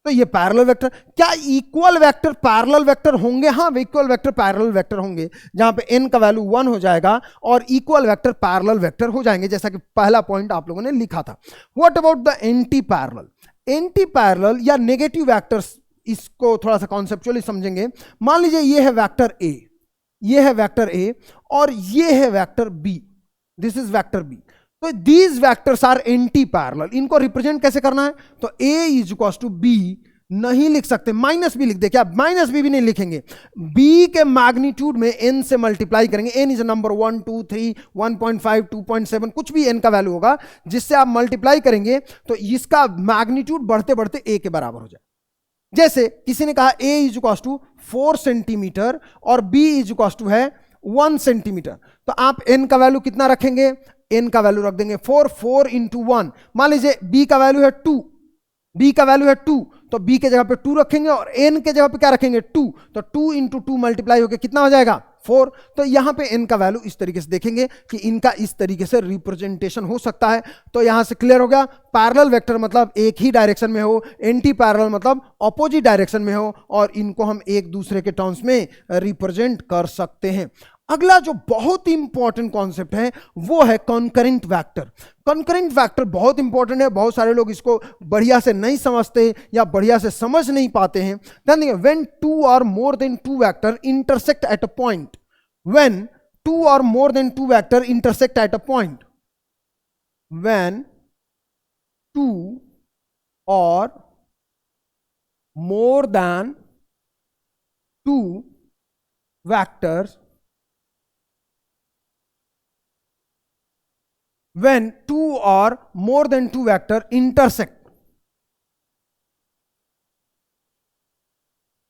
तो ये पैरेलल वेक्टर। क्या इक्वल वेक्टर पैरेलल वेक्टर होंगे? हाँ, इक्वल वेक्टर पैरेलल वेक्टर होंगे, जहां पे n का वैल्यू 1 हो जाएगा और इक्वल वेक्टर पैरेलल वेक्टर हो जाएंगे, जैसा कि पहला पॉइंट आप लोगों ने लिखा था। What about the anti parallel? Anti parallel या नेगेटिव वेक्टर्स, इसको थोड़ा सा कॉन्सेप्चुअली समझेंगे। मान लीजिए ये है वेक्टर ए, ये है वेक्टर ए और ये है vector B, this is vector B. तो these vectors are anti parallel. इनको रिप्रेजेंट कैसे करना है? तो A is equal to B नहीं लिख सकते, माइनस बी लिख दे। क्या माइनस बी भी नहीं लिखेंगे? बी के मैग्नीट्यूड में एन से मल्टीप्लाई करेंगे। एन इज अ नंबर 1 2 3 1.5 2.7 कुछ भी एन का वैल्यू होगा, जिससे आप मल्टीप्लाई करेंगे तो इसका मैग्नीट्यूड बढ़ते बढ़ते ए के बराबर हो जाए। जैसे किसी ने कहा ए इज इक्वल टू 4 सेंटीमीटर और बी इज इक्वल टू है 1 सेंटीमीटर, तो आप एन का वैल्यू कितना रखेंगे? एन का वैल्यू रख देंगे 4 इंटू 1। मान लीजिए बी का वैल्यू है 2, बी का वैल्यू है 2, तो बी के जगह पे 2 रखेंगे और एन के जगह पे क्या रखेंगे? 2, तो 2 इंटू 2 मल्टीप्लाई होकर कितना हो जाएगा? 4। तो यहां पे एन का वैल्यू इस तरीके से देखेंगे कि इनका इस तरीके से रिप्रेजेंटेशन हो सकता है। तो यहां से क्लियर हो गया, पैरेलल वेक्टर मतलब एक ही डायरेक्शन में हो, एंटी पैरेलल मतलब ऑपोजिट डायरेक्शन में हो, और इनको हम एक दूसरे के टर्म्स में रिप्रेजेंट कर सकते हैं। अगला जो बहुत इंपॉर्टेंट कॉन्सेप्ट है वो है कॉन्करेंट वेक्टर। कॉन्करेंट वेक्टर बहुत इंपॉर्टेंट है, बहुत सारे लोग इसको बढ़िया से नहीं समझते या बढ़िया से समझ नहीं पाते हैं। ध्यान देंगे, व्हेन 2 और more than 2 vector intersect at a point, when 2 और more than 2 vector intersect at a point, when 2 और more than 2 vectors, when 2 or more than 2 vector intersect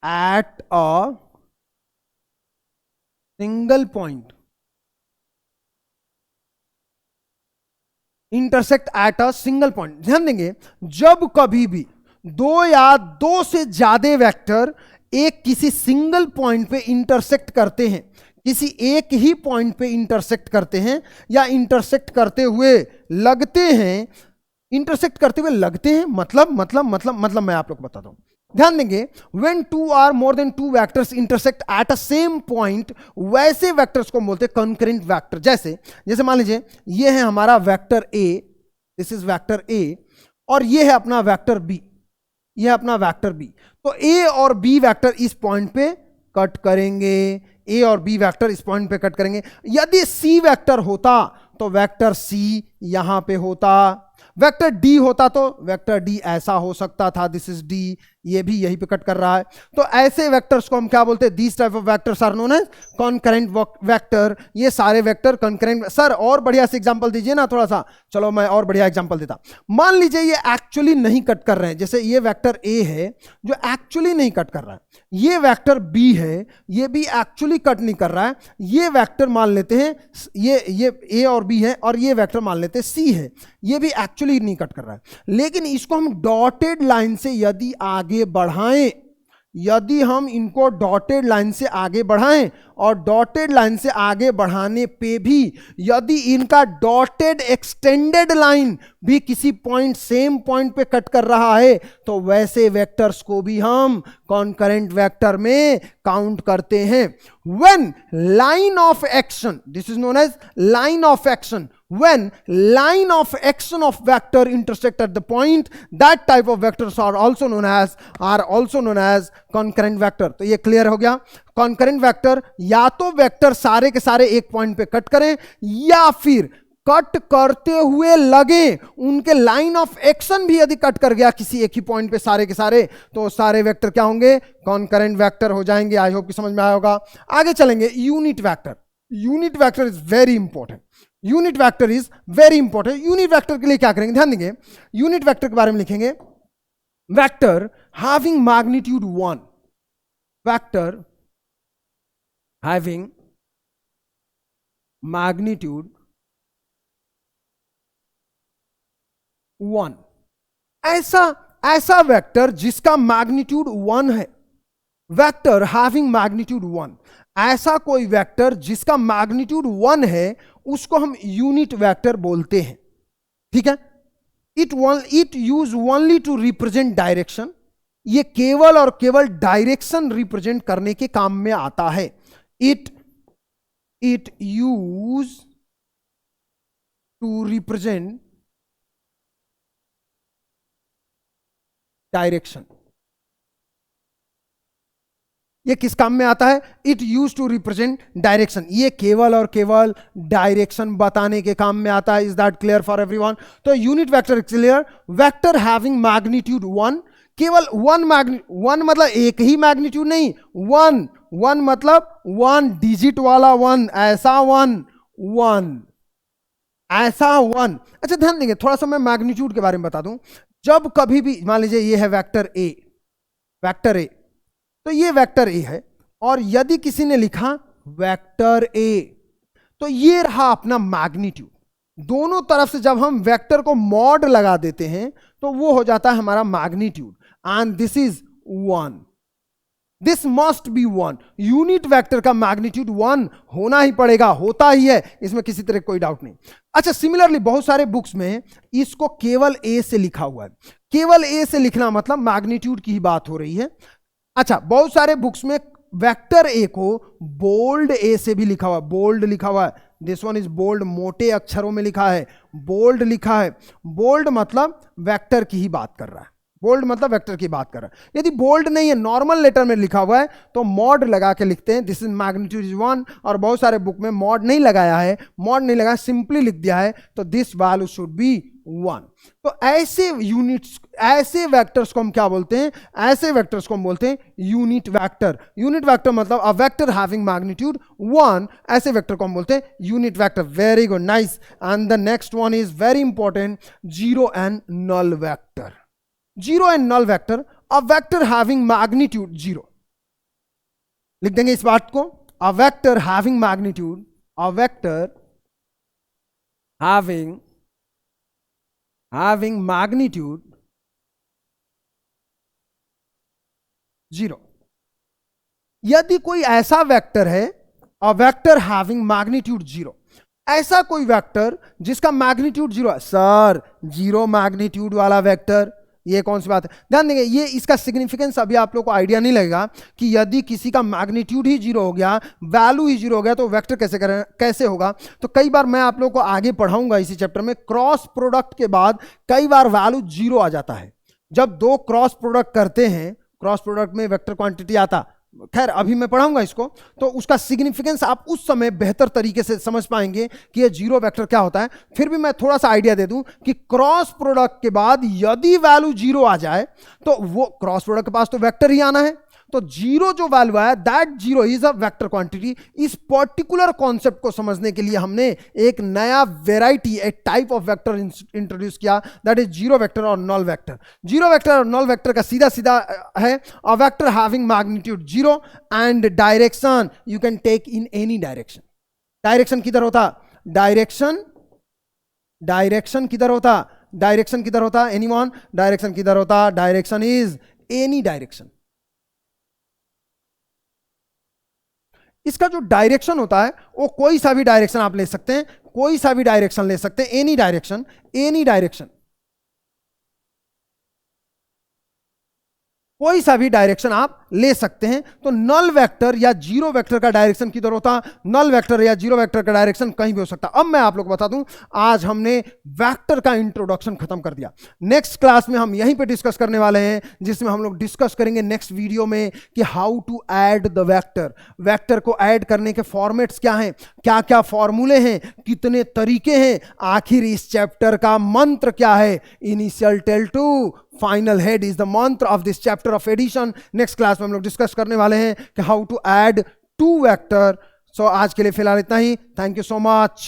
at a single point, intersect at a single point। ध्यान देंगे, जब कभी भी 2 या 2 से ज्यादा वेक्टर एक किसी सिंगल पॉइंट पे इंटरसेक्ट करते हैं, किसी एक ही पॉइंट पे इंटरसेक्ट करते हैं या इंटरसेक्ट करते हुए लगते हैं, इंटरसेक्ट करते हुए लगते हैं मतलब मैं आप लोग को बताता हूं। ध्यान देंगे, व्हेन 2 और more than 2 vectors intersect at a same point, वैसे वेक्टर्स को बोलते हैं कॉन्करेंट वेक्टर। जैसे मान लीजिए ये है हमारा vector A, this is vector A, और ये है अपना वेक्टर बी, ये है अपना वेक्टर बी। तो ए और बी वेक्टर इस पॉइंट पे कट करेंगे, ए और बी वेक्टर इस पॉइंट पे कट करेंगे। यदि सी वेक्टर होता तो वेक्टर सी यहां पे होता, वेक्टर डी होता तो वेक्टर डी ऐसा हो सकता था, दिस इज डी, ये भी यहीं पे कट कर रहा है। तो ऐसे वेक्टर्स को हम क्या बोलते हैं? These type of vectors are known as concurrent vector. ये सारे वेक्टर कॉन्करेंट। सर और बढ़िया से एग्जांपल दीजिए ना थोड़ा सा। चलो मैं और बढ़िया एग्जांपल देता। मान लीजिए ये एक्चुअली नहीं कट कर रहे हैं, जैसे ये वेक्टर ए है जो एक्चुअली नहीं कट कर रहा है, ये वेक्टर बी है, ये भी एक्चुअली कट नहीं कर रहा है, ये वेक्टर मान लेते हैं ये ए और बी है, और ये वेक्टर मान लेते हैं सी है, ये भी एक्चुअली नहीं कट कर रहा है। लेकिन इसको हम डॉटेड लाइन से यदि आगे बढ़ाएं, यदि हम इनको डॉटेड लाइन से आगे बढ़ाएं और डॉटेड लाइन से आगे बढ़ाने पे भी यदि इनका डॉटेड एक्सटेंडेड लाइन भी किसी पॉइंट सेम पॉइंट पे कट कर रहा है, तो वैसे वेक्टर्स को भी हम कॉन्करेंट वेक्टर में काउंट करते हैं। When line of action, this is known as line of action, when line of action of vector intersect at the point, that type of vectors are also known as concurrent vector। तो ये clear हो गया। concurrent vector या तो vector सारे के सारे एक पॉइंट पे कट करें, या फिर कट करते हुए लगे, उनके लाइन ऑफ एक्शन भी यदि कट कर गया किसी एक ही पॉइंट पे सारे के सारे, तो सारे वेक्टर क्या होंगे? कॉन्करेंट वेक्टर हो जाएंगे। आई होप कि समझ में आया होगा। आगे चलेंगे, unit vector. Unit vector is very important. Unit vector is very important. Unit vector के लिए क्या करेंगे? ध्यान देंगे, यूनिट वेक्टर के बारे में लिखेंगे vector having magnitude 1, vector having magnitude 1, ऐसा वेक्टर जिसका मैग्नीट्यूड 1 है, वेक्टर हैविंग मैग्नीट्यूड 1, ऐसा कोई वेक्टर जिसका मैग्नीट्यूड 1 है उसको हम यूनिट वेक्टर बोलते हैं, ठीक है। It use only to represent direction, ये केवल और केवल डायरेक्शन रिप्रेजेंट करने के काम में आता है। It use to represent direction, ये किस काम में आता है? It use to represent direction, ये केवल और केवल डायरेक्शन बताने के काम में आता है। Is that clear for everyone? तो unit vector clear, vector having magnitude 1, केवल 1 मतलब एक ही मैग्नीट्यूड नहीं, 1 मतलब 1 डिजिट वाला 1, ऐसा 1 ऐसा 1। अच्छा ध्यान देंगे, थोड़ा सा मैं मैग्नीट्यूड के बारे में बता दूं। जब कभी भी मान लीजिए ये है वेक्टर ए, तो ये वेक्टर ए है, और यदि किसी ने लिखा वेक्टर ए, तो ये रहा अपना मैग्नीट्यूड। दोनों तरफ से जब हम वेक्टर को मॉड लगा देते हैं तो वो हो जाता है हमारा magnitude, and this is 1, this must be 1। Unit vector का मैग्नीट्यूड 1 होना ही पड़ेगा, होता ही है, इसमें किसी तरह कोई डाउट नहीं। अच्छा सिमिलरली बहुत सारे बुक्स में इसको केवल ए से लिखा हुआ है, केवल ए से लिखना मतलब मैग्नीट्यूड की ही बात हो रही है। अच्छा बहुत सारे बुक्स में वेक्टर ए को बोल्ड ए से भी लिखा हुआ, बोल्ड लिखा हुआ है, दिस वन इज बोल्ड, मोटे अक्षरों में लिखा है, बोल्ड लिखा है। बोल्ड मतलब वेक्टर की ही बात कर रहा है, बोल्ड मतलब वेक्टर की बात कर रहा है। यदि बोल्ड नहीं है, नॉर्मल लेटर में लिखा हुआ है, तो मॉड लगा के लिखते हैं, दिस इज मैग्नीट्यूड इज 1। और बहुत सारे बुक में मॉड नहीं लगाया है, सिंपली लिख दिया है, तो दिस वैल्यू शुड बी 1। तो ऐसे यूनिट्स, ऐसे वेक्टर्स को हम क्या बोलते हैं? ऐसे वेक्टर्स को हम बोलते हैं यूनिट वेक्टर। यूनिट वेक्टर मतलब अ वेक्टर हैविंग मैग्नीट्यूड 1, ऐसे वेक्टर को हम बोलते हैं unit vector. Very good, nice. And the next one is very important, zero and null vector. Zero and null vector, a vector having magnitude 0, लिख देंगे इस बात को, a vector having magnitude, a vector having magnitude 0। यदि कोई ऐसा vector है, a vector having magnitude 0, ऐसा कोई वेक्टर जिसका मैग्नीट्यूड 0 है, सर 0 मैग्नीट्यूड वाला वेक्टर, ये कौन सी बात है? ध्यान देंगे, ये इसका सिग्निफिकेंस अभी आप लोग को आइडिया नहीं लगेगा कि यदि किसी का मैग्नीट्यूड ही 0 हो गया, वैल्यू ही 0 हो गया, तो वेक्टर कैसे होगा। तो कई बार मैं आप लोग को आगे पढ़ाऊंगा इसी चैप्टर में, क्रॉस प्रोडक्ट के बाद कई बार वैल्यू 0 आ जाता है। जब दो क्रॉस प्रोडक्ट करते हैं, क्रॉस प्रोडक्ट में वेक्टर क्वांटिटी आता, खैर अभी मैं पढ़ाऊंगा इसको, तो उसका सिग्निफिकेंस आप उस समय बेहतर तरीके से समझ पाएंगे कि ये 0 वेक्टर क्या होता है। फिर भी मैं थोड़ा सा आइडिया दे दूं कि क्रॉस प्रोडक्ट के बाद यदि वैल्यू 0 आ जाए तो वो क्रॉस प्रोडक्ट के पास तो वेक्टर ही आना है, तो 0 जो वैल्यू आया, that 0 is a vector quantity. इस पर्टिकुलर कॉन्सेप्ट को समझने के लिए हमने एक नया वेराइटी, एक टाइप ऑफ वेक्टर इंट्रोड्यूस किया, दैट इज 0 वेक्टर और नल वेक्टर। 0 वेक्टर और नल वेक्टर का सीधा सीधा है, a vector having magnitude 0 and direction you can take in any direction. Direction किधर होता? डायरेक्शन किधर होता? डायरेक्शन किधर होता? एनीवन? डायरेक्शन किधर होता? Direction is any direction. इसका जो डायरेक्शन होता है वो कोई सा भी डायरेक्शन आप ले सकते हैं, कोई सा भी डायरेक्शन ले सकते हैं, एनी डायरेक्शन, कोई सा भी डायरेक्शन आप ले सकते हैं। तो नल वेक्टर या 0 वेक्टर का डायरेक्शन किधर होता? नल वेक्टर या 0 वेक्टर का डायरेक्शन कहीं भी हो सकता। अब मैं आप लोग को बता दूं, आज हमने वेक्टर का इंट्रोडक्शन खत्म कर दिया। नेक्स्ट क्लास में हम यहीं पे डिस्कस करने वाले हैं, जिसमें हम लोग डिस्कस करेंगे नेक्स्ट वीडियो में कि how to add the vector. Vector को ऐड करने के फॉर्मेट्स क्या हैं, क्या क्या फॉर्मूले हैं, कितने तरीके हैं, आखिर इस चैप्टर का मंत्र क्या है। Initial tail to final head is the mantra of this chapter of addition. Next class में हम लोग डिस्कस करने वाले हैं कि how to add 2 vector. So आज के लिए फिलहाल इतना ही। Thank you so much.